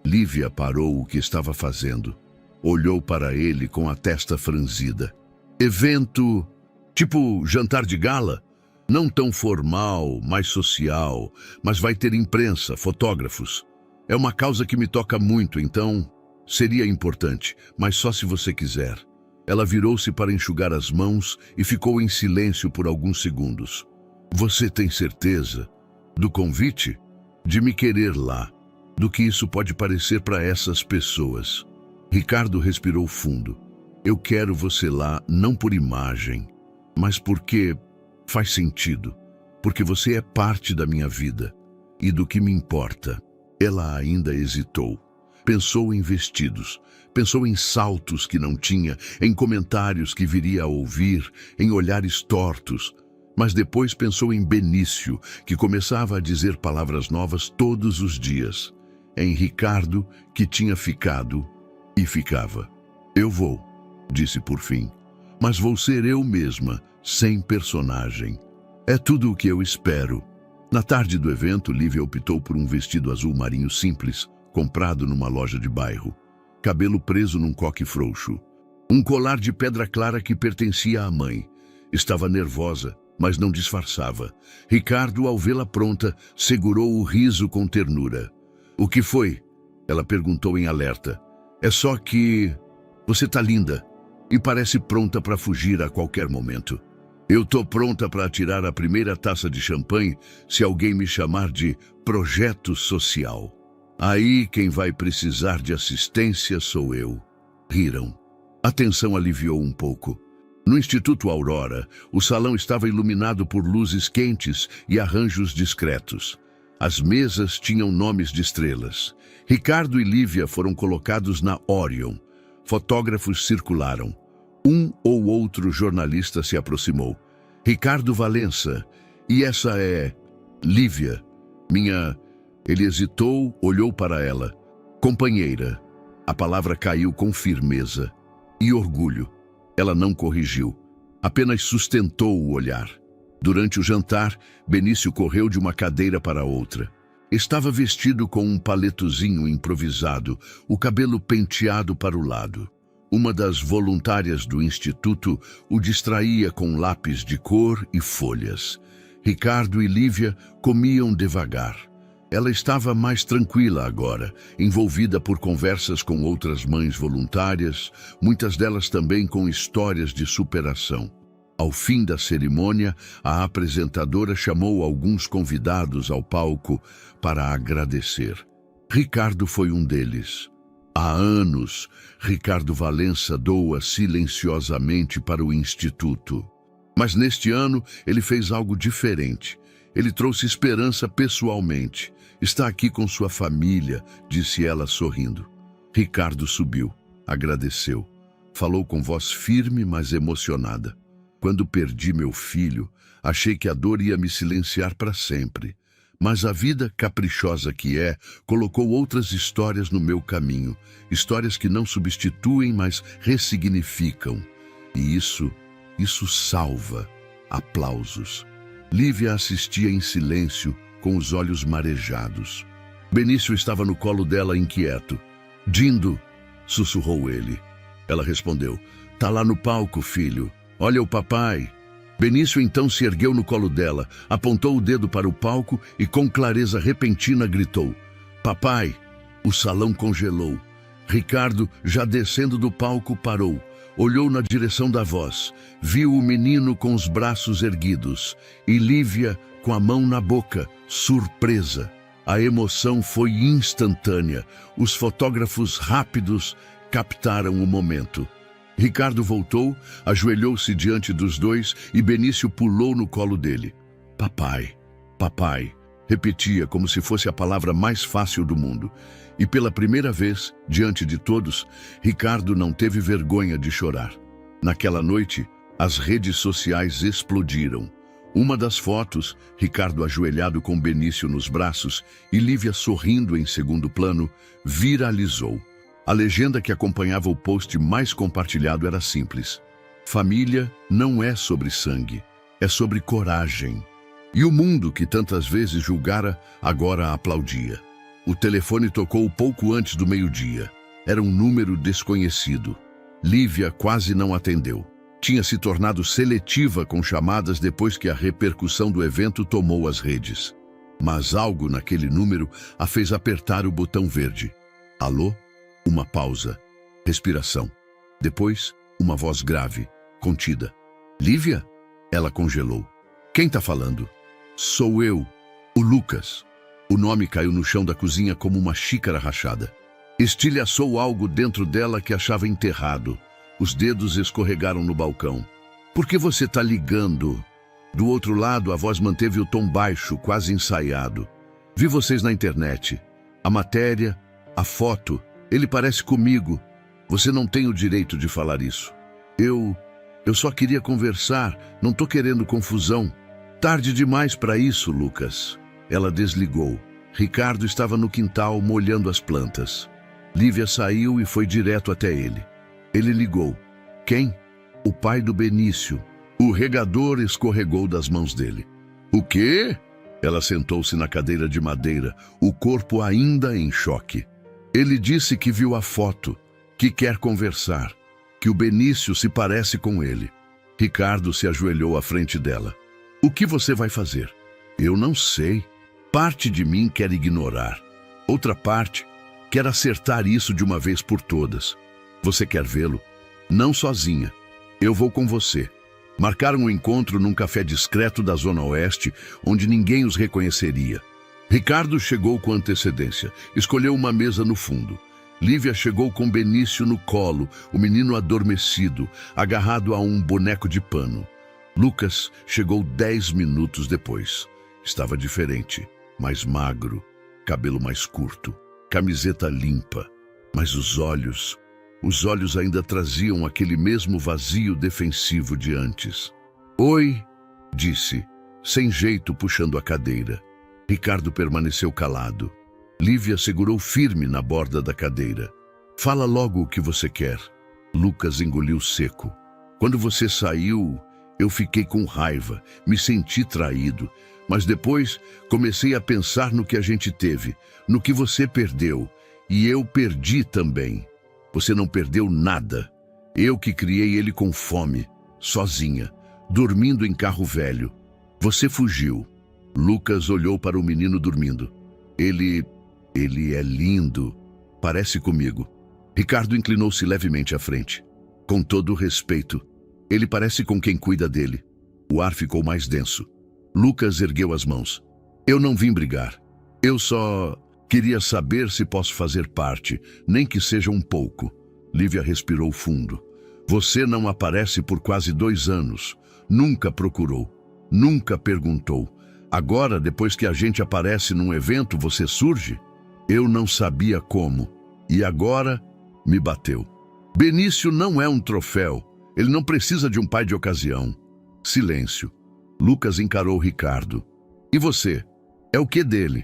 Lívia parou o que estava fazendo. Olhou para ele com a testa franzida. Evento, tipo jantar de gala? Não tão formal, mais social, mas vai ter imprensa, fotógrafos. É uma causa que me toca muito, então seria importante, mas só se você quiser. Ela virou-se para enxugar as mãos e ficou em silêncio por alguns segundos. Você tem certeza? Do convite? De me querer lá? Do que isso pode parecer para essas pessoas? Ricardo respirou fundo. Eu quero você lá não por imagem, mas porque faz sentido. Porque você é parte da minha vida e do que me importa. Ela ainda hesitou. Pensou em vestidos, pensou em saltos que não tinha, em comentários que viria a ouvir, em olhares tortos. Mas depois pensou em Benício, que começava a dizer palavras novas todos os dias. Em Ricardo, que tinha ficado e ficava. Eu vou, disse por fim, mas vou ser eu mesma, sem personagem. É tudo o que eu espero. Na tarde do evento, Lívia optou por um vestido azul marinho simples, comprado numa loja de bairro. Cabelo preso num coque frouxo. Um colar de pedra clara que pertencia à mãe. Estava nervosa, mas não disfarçava. Ricardo, ao vê-la pronta, segurou o riso com ternura. O que foi? Ela perguntou em alerta. É só que você tá linda e parece pronta para fugir a qualquer momento. Eu tô pronta para atirar a primeira taça de champanhe se alguém me chamar de projeto social. Aí quem vai precisar de assistência sou eu. Riram. A tensão aliviou um pouco. No Instituto Aurora, o salão estava iluminado por luzes quentes e arranjos discretos. As mesas tinham nomes de estrelas. Ricardo e Lívia foram colocados na Orion. Fotógrafos circularam. Um ou outro jornalista se aproximou. Ricardo Valença. E essa é Lívia, minha... Ele hesitou, olhou para ela. Companheira. A palavra caiu com firmeza. E orgulho. Ela não corrigiu. Apenas sustentou o olhar. Durante o jantar, Benício correu de uma cadeira para outra. Estava vestido com um paletozinho improvisado, o cabelo penteado para o lado. Uma das voluntárias do instituto o distraía com lápis de cor e folhas. Ricardo e Lívia comiam devagar. Ela estava mais tranquila agora, envolvida por conversas com outras mães voluntárias, muitas delas também com histórias de superação. Ao fim da cerimônia, a apresentadora chamou alguns convidados ao palco para agradecer. Ricardo foi um deles. Há anos, Ricardo Valença doa silenciosamente para o Instituto. Mas neste ano, ele fez algo diferente. Ele trouxe esperança pessoalmente. Está aqui com sua família, disse ela sorrindo. Ricardo subiu, agradeceu. Falou com voz firme, mas emocionada. Quando perdi meu filho, achei que a dor ia me silenciar para sempre. Mas a vida, caprichosa que é, colocou outras histórias no meu caminho. Histórias que não substituem, mas ressignificam. E isso salva. Aplausos. Lívia assistia em silêncio, com os olhos marejados. Benício estava no colo dela, inquieto. Dindo, sussurrou ele. Ela respondeu, tá lá no palco, filho. Olha o papai. Benício então se ergueu no colo dela, apontou o dedo para o palco e com clareza repentina gritou. Papai! O salão congelou. Ricardo, já descendo do palco, parou. Olhou na direção da voz. Viu o menino com os braços erguidos e Lívia com a mão na boca, surpresa. A emoção foi instantânea. Os fotógrafos rápidos captaram o momento. Ricardo voltou, ajoelhou-se diante dos dois e Benício pulou no colo dele. Papai, papai, repetia como se fosse a palavra mais fácil do mundo. E pela primeira vez, diante de todos, Ricardo não teve vergonha de chorar. Naquela noite, as redes sociais explodiram. Uma das fotos, Ricardo ajoelhado com Benício nos braços e Lívia sorrindo em segundo plano, viralizou. A legenda que acompanhava o post mais compartilhado era simples. Família não é sobre sangue, é sobre coragem. E o mundo que tantas vezes julgara, agora aplaudia. O telefone tocou pouco antes do meio-dia. Era um número desconhecido. Lívia quase não atendeu. Tinha se tornado seletiva com chamadas depois que a repercussão do evento tomou as redes. Mas algo naquele número a fez apertar o botão verde. Alô? Uma pausa. Respiração. Depois, uma voz grave, contida. Lívia? Ela congelou. Quem tá falando? Sou eu, o Lucas. O nome caiu no chão da cozinha como uma xícara rachada. Estilhaçou algo dentro dela que achava enterrado. Os dedos escorregaram no balcão. Por que você tá ligando? Do outro lado, a voz manteve o tom baixo, quase ensaiado. Vi vocês na internet. A matéria, a foto. Ele parece comigo. Você não tem o direito de falar isso. Eu só queria conversar. Não tô querendo confusão. Tarde demais para isso, Lucas. Ela desligou. Ricardo estava no quintal molhando as plantas. Lívia saiu e foi direto até ele. Ele ligou. Quem? O pai do Benício. O regador escorregou das mãos dele. O quê? Ela sentou-se na cadeira de madeira, o corpo ainda em choque. Ele disse que viu a foto, que quer conversar, que o Benício se parece com ele. Ricardo se ajoelhou à frente dela. O que você vai fazer? Eu não sei. Parte de mim quer ignorar. Outra parte quer acertar isso de uma vez por todas. Você quer vê-lo? Não sozinha. Eu vou com você. Marcaram um encontro num café discreto da Zona Oeste, onde ninguém os reconheceria. Ricardo chegou com antecedência. Escolheu uma mesa no fundo. Lívia chegou com Benício no colo, o menino adormecido, agarrado a um boneco de pano. Lucas chegou 10 minutos depois. Estava diferente, mais magro, cabelo mais curto, camiseta limpa. Mas os olhos ainda traziam aquele mesmo vazio defensivo de antes. Oi, disse, sem jeito puxando a cadeira. Ricardo permaneceu calado. Lívia segurou firme na borda da cadeira. Fala logo o que você quer. Lucas engoliu seco. Quando você saiu, eu fiquei com raiva, me senti traído. Mas depois comecei a pensar no que a gente teve, no que você perdeu. E eu perdi também. Você não perdeu nada. Eu que criei ele com fome, sozinha, dormindo em carro velho. Você fugiu. Lucas olhou para o menino dormindo. Ele é lindo. Parece comigo. Ricardo inclinou-se levemente à frente. Com todo o respeito, ele parece com quem cuida dele. O ar ficou mais denso. Lucas ergueu as mãos. Eu não vim brigar. Eu só Queria saber se posso fazer parte, nem que seja um pouco. Lívia respirou fundo. Você não aparece por quase 2 anos. Nunca procurou. Nunca perguntou. Agora, depois que a gente aparece num evento, você surge? Eu não sabia como. E agora, me bateu. Benício não é um troféu. Ele não precisa de um pai de ocasião. Silêncio. Lucas encarou Ricardo. E você? É o que dele?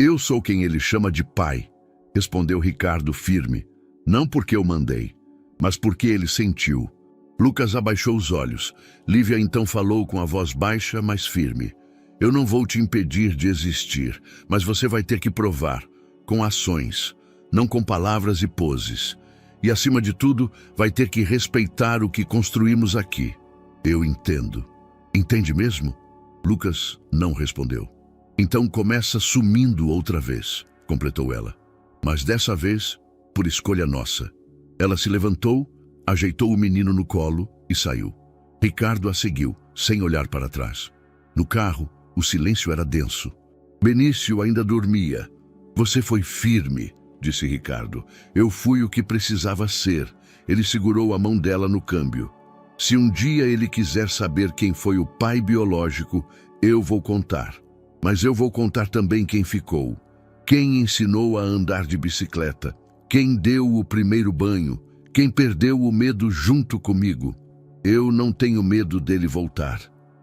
Eu sou quem ele chama de pai, respondeu Ricardo firme. Não porque eu mandei, mas porque ele sentiu. Lucas abaixou os olhos. Lívia então falou com a voz baixa, mas firme. Eu não vou te impedir de existir, mas você vai ter que provar, com ações, não com palavras e poses. E, acima de tudo, vai ter que respeitar o que construímos aqui. Eu entendo. Entende mesmo? Lucas não respondeu. Então começa sumindo outra vez, completou ela. Mas dessa vez, por escolha nossa. Ela se levantou, ajeitou o menino no colo e saiu. Ricardo a seguiu, sem olhar para trás. No carro, o silêncio era denso. Benício ainda dormia. Você foi firme, disse Ricardo. Eu fui o que precisava ser. Ele segurou a mão dela no câmbio. Se um dia ele quiser saber quem foi o pai biológico, eu vou contar. Mas eu vou contar também quem ficou. Quem ensinou a andar de bicicleta. Quem deu o primeiro banho. Quem perdeu o medo junto comigo. Eu não tenho medo dele voltar,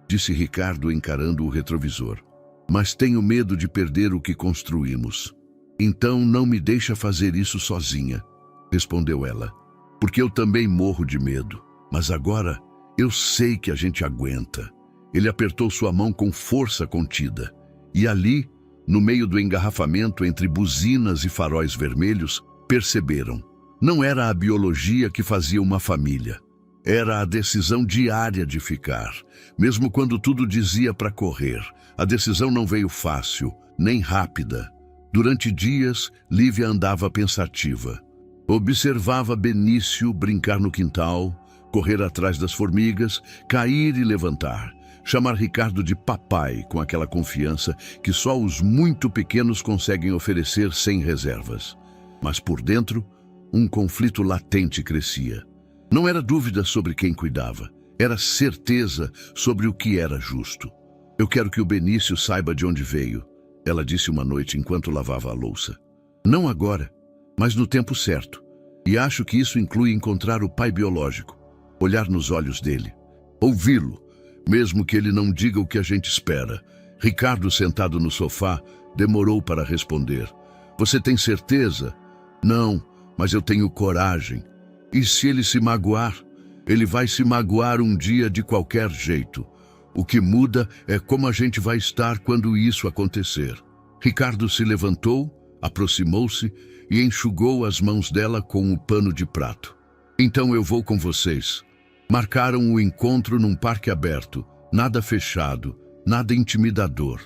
disse Ricardo encarando o retrovisor. Mas tenho medo de perder o que construímos. Então não me deixa fazer isso sozinha, respondeu ela. Porque eu também morro de medo. Mas agora eu sei que a gente aguenta. Ele apertou sua mão com força contida. E ali, no meio do engarrafamento entre buzinas e faróis vermelhos, perceberam. Não era a biologia que fazia uma família. Era a decisão diária de ficar. Mesmo quando tudo dizia para correr, a decisão não veio fácil, nem rápida. Durante dias, Lívia andava pensativa. Observava Benício brincar no quintal, correr atrás das formigas, cair e levantar. Chamar Ricardo de papai com aquela confiança que só os muito pequenos conseguem oferecer sem reservas. Mas por dentro, um conflito latente crescia. Não era dúvida sobre quem cuidava, era certeza sobre o que era justo. Eu quero que o Benício saiba de onde veio, ela disse uma noite enquanto lavava a louça. Não agora, mas no tempo certo. E acho que isso inclui encontrar o pai biológico, olhar nos olhos dele, ouvi-lo, mesmo que ele não diga o que a gente espera. Ricardo, sentado no sofá, demorou para responder. Você tem certeza? Não, mas eu tenho coragem. E se ele se magoar? Ele vai se magoar um dia de qualquer jeito. O que muda é como a gente vai estar quando isso acontecer. Ricardo se levantou, aproximou-se e enxugou as mãos dela com o pano de prato. Então eu vou com vocês. Marcaram o encontro num parque aberto, nada fechado, nada intimidador.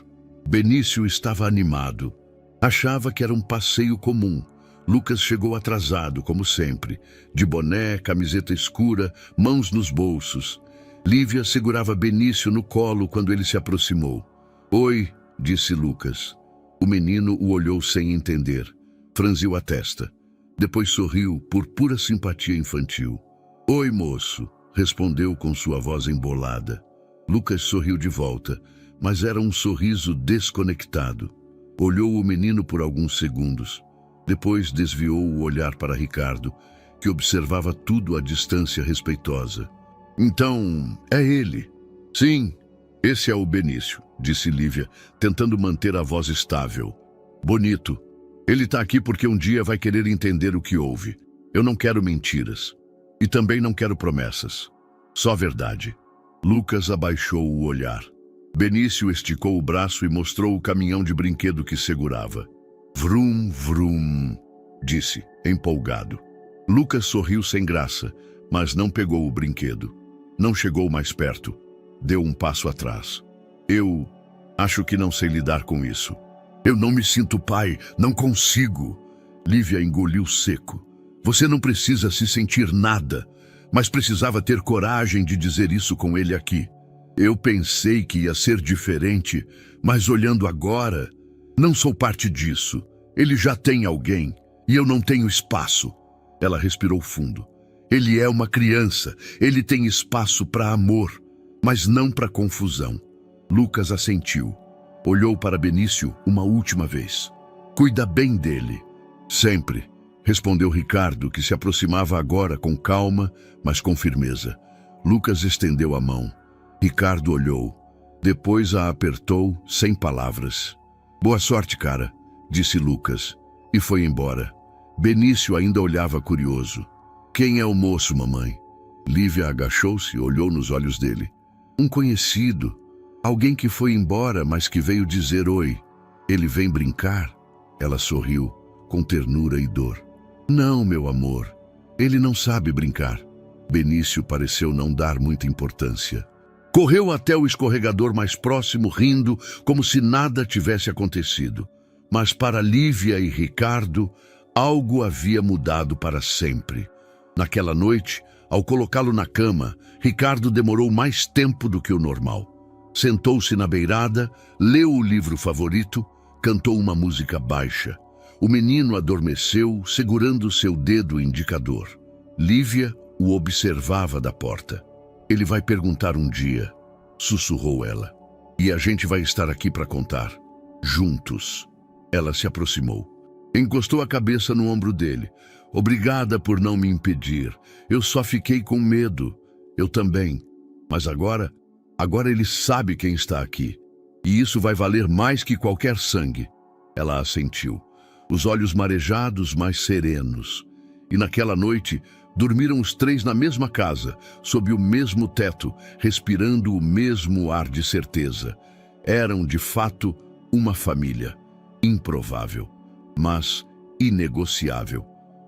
Benício estava animado. Achava que era um passeio comum. Lucas chegou atrasado, como sempre, de boné, camiseta escura, mãos nos bolsos. Lívia segurava Benício no colo quando ele se aproximou. Oi, disse Lucas. O menino o olhou sem entender. Franziu a testa. Depois sorriu por pura simpatia infantil. Oi, moço, respondeu com sua voz embolada. Lucas sorriu de volta, mas era um sorriso desconectado. Olhou o menino por alguns segundos. Depois desviou o olhar para Ricardo, que observava tudo à distância respeitosa. Então, é ele. Sim, esse é o Benício, disse Lívia, tentando manter a voz estável. Bonito. Ele está aqui porque um dia vai querer entender o que houve. Eu não quero mentiras. E também não quero promessas. Só verdade. Lucas abaixou o olhar. Benício esticou o braço e mostrou o caminhão de brinquedo que segurava. Vrum, vrum, disse, empolgado. Lucas sorriu sem graça, mas não pegou o brinquedo. Não chegou mais perto. Deu um passo atrás. Eu acho que não sei lidar com isso. Eu não me sinto pai, não consigo. Lívia engoliu seco. Você não precisa se sentir nada, mas precisava ter coragem de dizer isso com ele aqui. Eu pensei que ia ser diferente, mas olhando agora, não sou parte disso. Ele já tem alguém e eu não tenho espaço. Ela respirou fundo. Ele é uma criança, ele tem espaço para amor, mas não para confusão. Lucas assentiu. Olhou para Benício uma última vez. Cuida bem dele. Sempre, respondeu Ricardo, que se aproximava agora com calma, mas com firmeza. Lucas estendeu a mão. Ricardo olhou. Depois a apertou, sem palavras. Boa sorte, cara, disse Lucas, e foi embora. Benício ainda olhava curioso. Quem é o moço, mamãe? Lívia agachou-se e olhou nos olhos dele. Um conhecido. Alguém que foi embora, mas que veio dizer oi. Ele vem brincar? Ela sorriu, com ternura e dor. Não, meu amor. Ele não sabe brincar. Benício pareceu não dar muita importância. Correu até o escorregador mais próximo, rindo, como se nada tivesse acontecido. Mas para Lívia e Ricardo, algo havia mudado para sempre. Naquela noite, ao colocá-lo na cama, Ricardo demorou mais tempo do que o normal. Sentou-se na beirada, leu o livro favorito, cantou uma música baixa. O menino adormeceu, segurando seu dedo indicador. Lívia o observava da porta. Ele vai perguntar um dia, sussurrou ela. E a gente vai estar aqui para contar. Juntos. Ela se aproximou. Encostou a cabeça no ombro dele. Obrigada por não me impedir. Eu só fiquei com medo. Eu também. Mas agora ele sabe quem está aqui. E isso vai valer mais que qualquer sangue. Ela assentiu. Os olhos marejados, mas serenos. E naquela noite, dormiram os três na mesma casa, sob o mesmo teto, respirando o mesmo ar de certeza. Eram, de fato, uma família. Improvável, mas inegociável.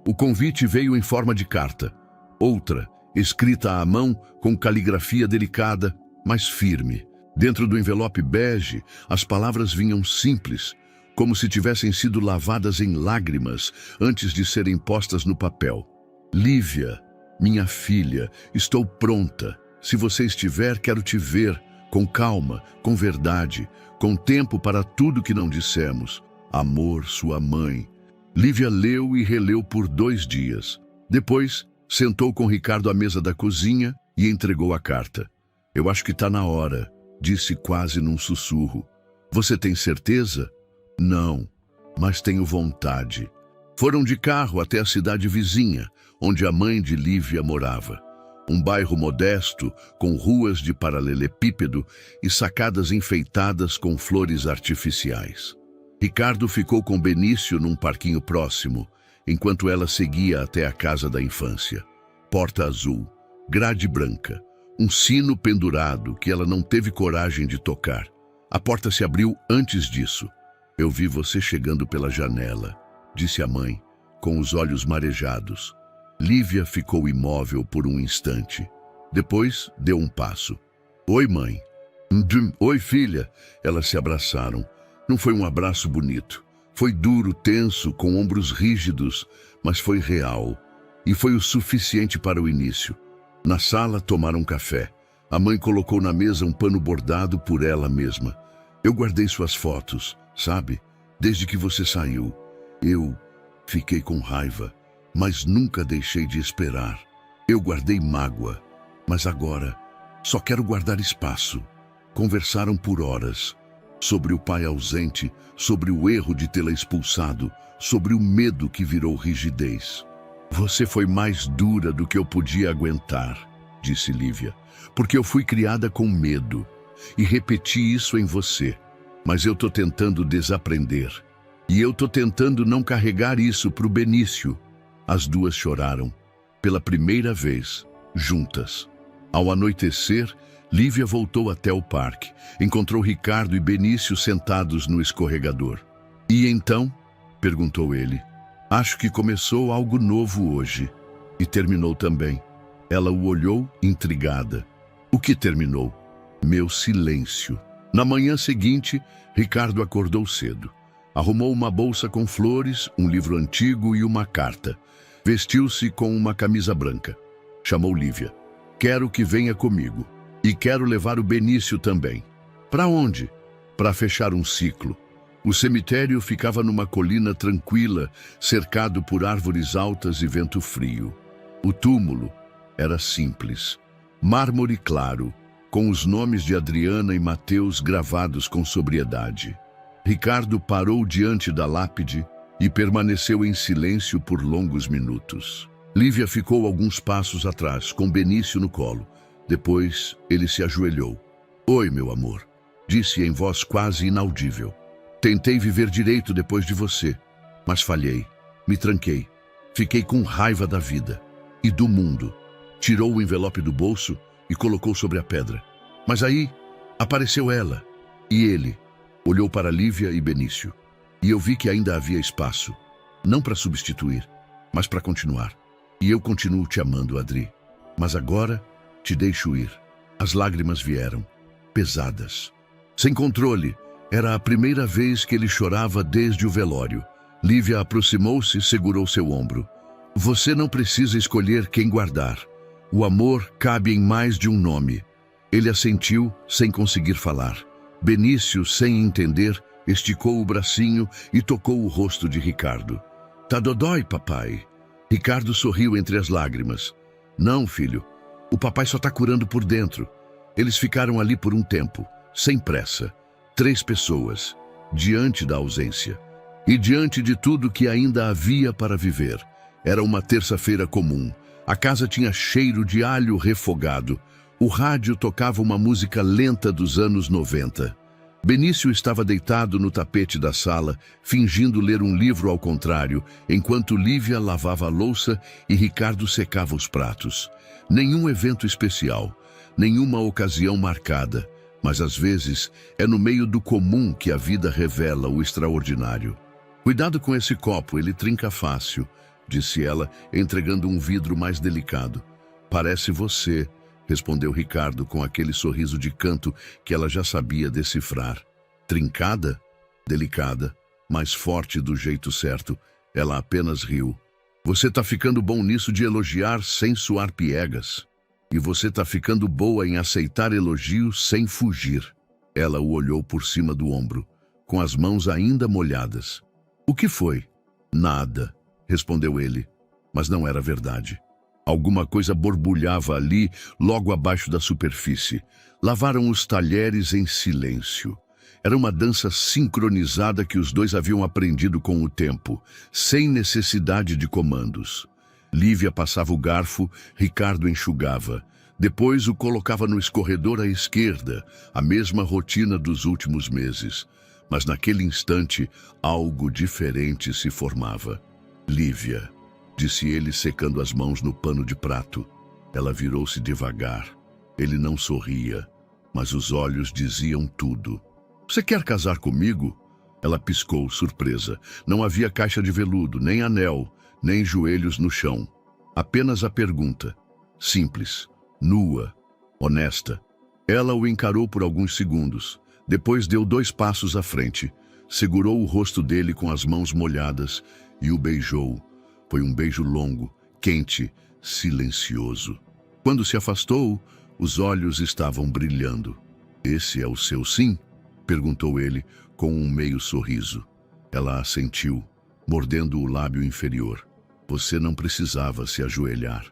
O convite veio em forma de carta. Outra, escrita à mão, com caligrafia delicada, mas firme. Dentro do envelope bege, as palavras vinham simples, como se tivessem sido lavadas em lágrimas antes de serem postas no papel. Lívia, minha filha, estou pronta. Se você estiver, quero te ver, com calma, com verdade, com tempo para tudo que não dissemos. Amor, sua mãe. Lívia leu e releu por 2 dias. Depois, sentou com Ricardo à mesa da cozinha e entregou a carta. Eu acho que está na hora, disse quase num sussurro. Você tem certeza? Não, mas tenho vontade. Foram de carro até a cidade vizinha, onde a mãe de Lívia morava. Um bairro modesto, com ruas de paralelepípedo e sacadas enfeitadas com flores artificiais. Ricardo ficou com Benício num parquinho próximo, enquanto ela seguia até a casa da infância. Porta azul, grade branca, um sino pendurado que ela não teve coragem de tocar. A porta se abriu antes disso. Eu vi você chegando pela janela, disse a mãe, com os olhos marejados. Lívia ficou imóvel por um instante. Depois, deu um passo. Oi, mãe. Oi, filha. Elas se abraçaram. Não foi um abraço bonito. Foi duro, tenso, com ombros rígidos, mas foi real. E foi o suficiente para o início. Na sala, tomaram café. A mãe colocou na mesa um pano bordado por ela mesma. Eu guardei suas fotos, sabe? Desde que você saiu. Eu fiquei com raiva, mas nunca deixei de esperar. Eu guardei mágoa, mas agora só quero guardar espaço. Conversaram por horas. Sobre o pai ausente, sobre o erro de tê-la expulsado, sobre o medo que virou rigidez. Você foi mais dura do que eu podia aguentar, disse Lívia, porque eu fui criada com medo e repeti isso em você. Mas eu tô tentando desaprender. E eu tô tentando não carregar isso pro Benício. As duas choraram, pela primeira vez, juntas. Ao anoitecer, Lívia voltou até o parque. Encontrou Ricardo e Benício sentados no escorregador. E então? Perguntou ele. Acho que começou algo novo hoje. E terminou também. Ela o olhou, intrigada. O que terminou? Meu silêncio. Na manhã seguinte, Ricardo acordou cedo. Arrumou uma bolsa com flores, um livro antigo e uma carta. Vestiu-se com uma camisa branca. Chamou Lívia. Quero que venha comigo. E quero levar o Benício também. Para onde? Para fechar um ciclo. O cemitério ficava numa colina tranquila, cercado por árvores altas e vento frio. O túmulo era simples, mármore claro, com os nomes de Adriana e Mateus gravados com sobriedade. Ricardo parou diante da lápide e permaneceu em silêncio por longos minutos. Lívia ficou alguns passos atrás, com Benício no colo. Depois, ele se ajoelhou. "Oi, meu amor", disse em voz quase inaudível. "Tentei viver direito depois de você, mas falhei. Me tranquei. Fiquei com raiva da vida e do mundo." Tirou o envelope do bolso e colocou sobre a pedra. Mas aí apareceu ela e ele. Olhou para Lívia e Benício. E eu vi que ainda havia espaço, não para substituir, mas para continuar. "E eu continuo te amando, Adri. Mas agora te deixo ir." As lágrimas vieram, pesadas. Sem controle, era a primeira vez que ele chorava desde o velório. Lívia aproximou-se e segurou seu ombro. "Você não precisa escolher quem guardar. O amor cabe em mais de um nome." Ele assentiu sem conseguir falar. Benício, sem entender, esticou o bracinho e tocou o rosto de Ricardo. "Tá dodói, papai?" Ricardo sorriu entre as lágrimas. "Não, filho. O papai só tá curando por dentro." Eles ficaram ali por um tempo, sem pressa. 3 pessoas, diante da ausência. E diante de tudo que ainda havia para viver. Era uma terça-feira comum. A casa tinha cheiro de alho refogado. O rádio tocava uma música lenta dos anos 90. Benício estava deitado no tapete da sala, fingindo ler um livro ao contrário, enquanto Lívia lavava a louça e Ricardo secava os pratos. Nenhum evento especial, nenhuma ocasião marcada, mas às vezes é no meio do comum que a vida revela o extraordinário. "Cuidado com esse copo, ele trinca fácil", disse ela, entregando um vidro mais delicado. "Parece você", respondeu Ricardo com aquele sorriso de canto que ela já sabia decifrar. Trincada? Delicada, mas forte do jeito certo. Ela apenas riu. "Você tá ficando bom nisso de elogiar sem suar piegas. E você tá ficando boa em aceitar elogios sem fugir." Ela o olhou por cima do ombro, com as mãos ainda molhadas. "O que foi?" "Nada", respondeu ele, mas não era verdade. Alguma coisa borbulhava ali, logo abaixo da superfície. Lavaram os talheres em silêncio. Era uma dança sincronizada que os dois haviam aprendido com o tempo, sem necessidade de comandos. Lívia passava o garfo, Ricardo enxugava. Depois o colocava no escorredor à esquerda, a mesma rotina dos últimos meses. Mas naquele instante, algo diferente se formava. "Lívia", disse ele, secando as mãos no pano de prato. Ela virou-se devagar. Ele não sorria, mas os olhos diziam tudo. "Você quer casar comigo?" Ela piscou, surpresa. Não havia caixa de veludo, nem anel, nem joelhos no chão. Apenas a pergunta. Simples, nua, honesta. Ela o encarou por alguns segundos. Depois deu 2 passos à frente. Segurou o rosto dele com as mãos molhadas e o beijou. Foi um beijo longo, quente, silencioso. Quando se afastou, os olhos estavam brilhando. "Esse é o seu sim?" perguntou ele, com um meio sorriso. Ela assentiu, mordendo o lábio inferior. "Você não precisava se ajoelhar."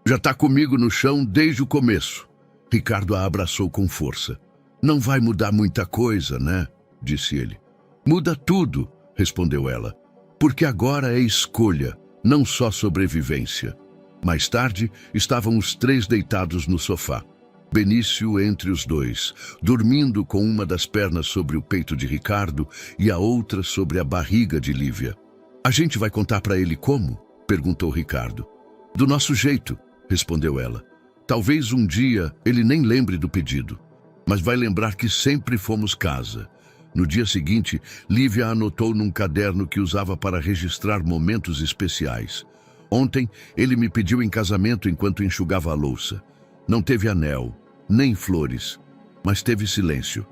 "Já está comigo no chão desde o começo." Ricardo a abraçou com força. "Não vai mudar muita coisa, né?" disse ele. "Muda tudo", respondeu ela. "Porque agora é escolha, não só sobrevivência." Mais tarde, estavam os 3 deitados no sofá. Benício entre os 2, dormindo com uma das pernas sobre o peito de Ricardo e a outra sobre a barriga de Lívia. "A gente vai contar para ele como?" perguntou Ricardo. "Do nosso jeito", respondeu ela. "Talvez um dia ele nem lembre do pedido, mas vai lembrar que sempre fomos casa." No dia seguinte, Lívia anotou num caderno que usava para registrar momentos especiais. "Ontem, ele me pediu em casamento enquanto enxugava a louça. Não teve anel, nem flores, mas teve silêncio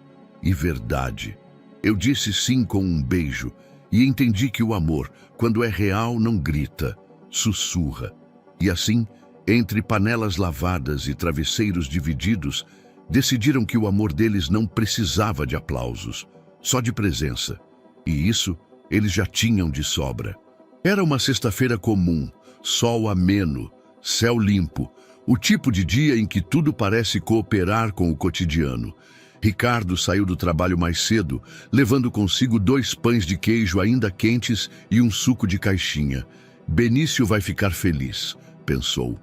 e verdade. Eu disse sim com um beijo e entendi que o amor, quando é real, não grita, sussurra. E assim, entre panelas lavadas e travesseiros divididos, decidiram que o amor deles não precisava de aplausos, só de presença. E isso eles já tinham de sobra. Era uma sexta-feira comum, sol ameno, céu limpo, o tipo de dia em que tudo parece cooperar com o cotidiano. Ricardo saiu do trabalho mais cedo, levando consigo 2 pães de queijo ainda quentes e um suco de caixinha. Benício vai ficar feliz, pensou.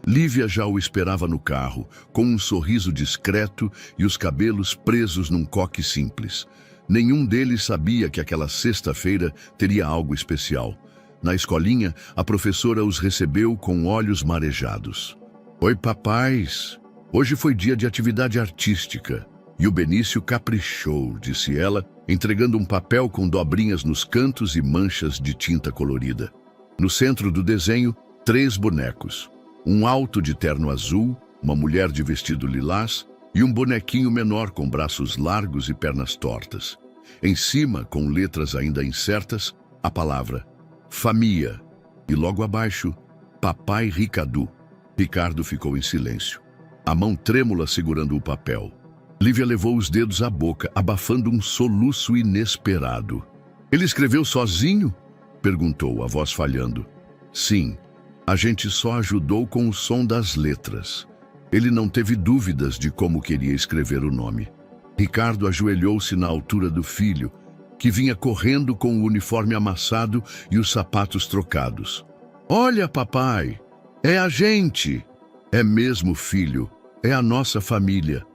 Lívia já o esperava no carro, com um sorriso discreto e os cabelos presos num coque simples. Nenhum deles sabia que aquela sexta-feira teria algo especial. Na escolinha, a professora os recebeu com olhos marejados. Oi, papais. Hoje foi dia de atividade artística. E o Benício caprichou, disse ela, entregando um papel com dobrinhas nos cantos e manchas de tinta colorida. No centro do desenho, 3 bonecos. Um alto de terno azul, uma mulher de vestido lilás e um bonequinho menor com braços largos e pernas tortas. Em cima, com letras ainda incertas, a palavra família. E logo abaixo, Papai Ricadu. Ricardo ficou em silêncio, a mão trêmula segurando o papel. Lívia levou os dedos à boca, abafando um soluço inesperado. Ele escreveu sozinho? Perguntou, a voz falhando. Sim, a gente só ajudou com o som das letras. Ele não teve dúvidas de como queria escrever o nome. Ricardo ajoelhou-se na altura do filho, que vinha correndo com o uniforme amassado e os sapatos trocados. Olha, papai, é a gente. É mesmo, filho, é a nossa família.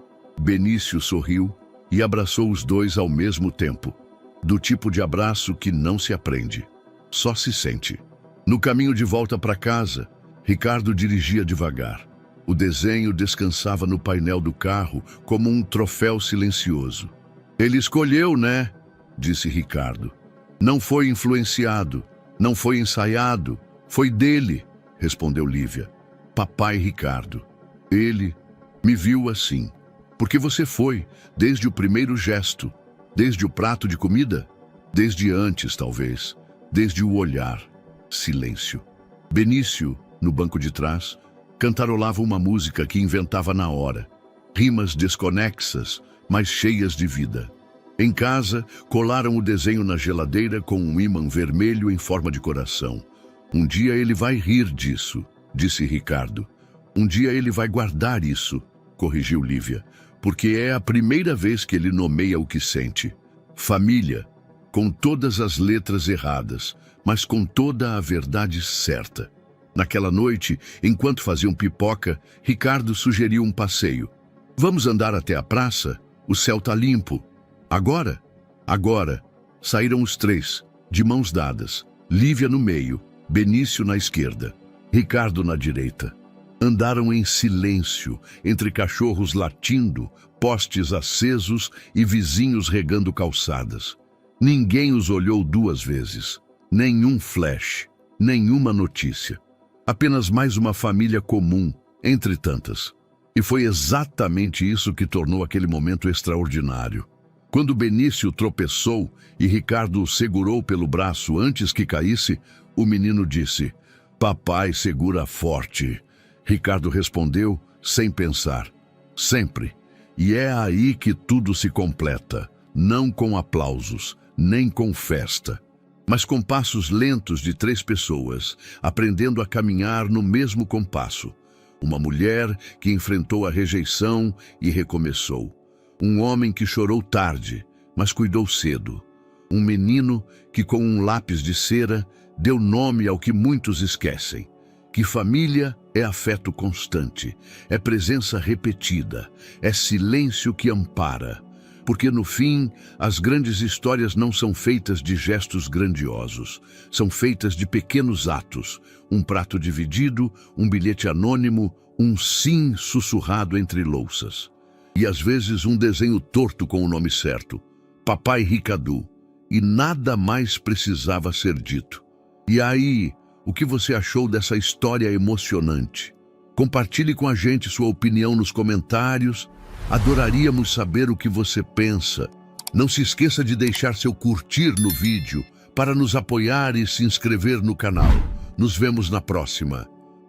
Benício sorriu e abraçou os dois ao mesmo tempo, do tipo de abraço que não se aprende, só se sente. No caminho de volta para casa, Ricardo dirigia devagar. O desenho descansava no painel do carro como um troféu silencioso. Ele escolheu, né? Disse Ricardo. Não foi influenciado, não foi ensaiado, foi dele, respondeu Lívia. Papai Ricardo. Ele me viu assim. Porque você foi, desde o primeiro gesto, desde o prato de comida, desde antes, talvez, desde o olhar. Silêncio. Benício, no banco de trás, cantarolava uma música que inventava na hora. Rimas desconexas, mas cheias de vida. Em casa, colaram o desenho na geladeira com um ímã vermelho em forma de coração. Um dia ele vai rir disso, disse Ricardo. Um dia ele vai guardar isso, corrigiu Lívia, porque é a primeira vez que ele nomeia o que sente. Família, com todas as letras erradas, mas com toda a verdade certa. Naquela noite, enquanto faziam pipoca, Ricardo sugeriu um passeio. Vamos andar até a praça? O céu tá limpo. Agora? Agora. Saíram os 3, de mãos dadas. Lívia no meio, Benício na esquerda, Ricardo na direita. Andaram em silêncio, entre cachorros latindo, postes acesos e vizinhos regando calçadas. Ninguém os olhou 2 vezes. Nenhum flash, nenhuma notícia. Apenas mais uma família comum, entre tantas. E foi exatamente isso que tornou aquele momento extraordinário. Quando Benício tropeçou e Ricardo o segurou pelo braço antes que caísse, o menino disse: "Papai segura forte." Ricardo respondeu, sem pensar: "Sempre." E é aí que tudo se completa, não com aplausos, nem com festa, mas com passos lentos de 3 pessoas, aprendendo a caminhar no mesmo compasso. Uma mulher que enfrentou a rejeição e recomeçou. Um homem que chorou tarde, mas cuidou cedo. Um menino que, com um lápis de cera, deu nome ao que muitos esquecem. Que família é afeto constante, é presença repetida, é silêncio que ampara. Porque no fim, as grandes histórias não são feitas de gestos grandiosos, são feitas de pequenos atos, um prato dividido, um bilhete anônimo, um sim sussurrado entre louças. E às vezes um desenho torto com o nome certo, Papai Ricadu, e nada mais precisava ser dito. E aí, o que você achou dessa história emocionante? Compartilhe com a gente sua opinião nos comentários. Adoraríamos saber o que você pensa. Não se esqueça de deixar seu curtir no vídeo para nos apoiar e se inscrever no canal. Nos vemos na próxima.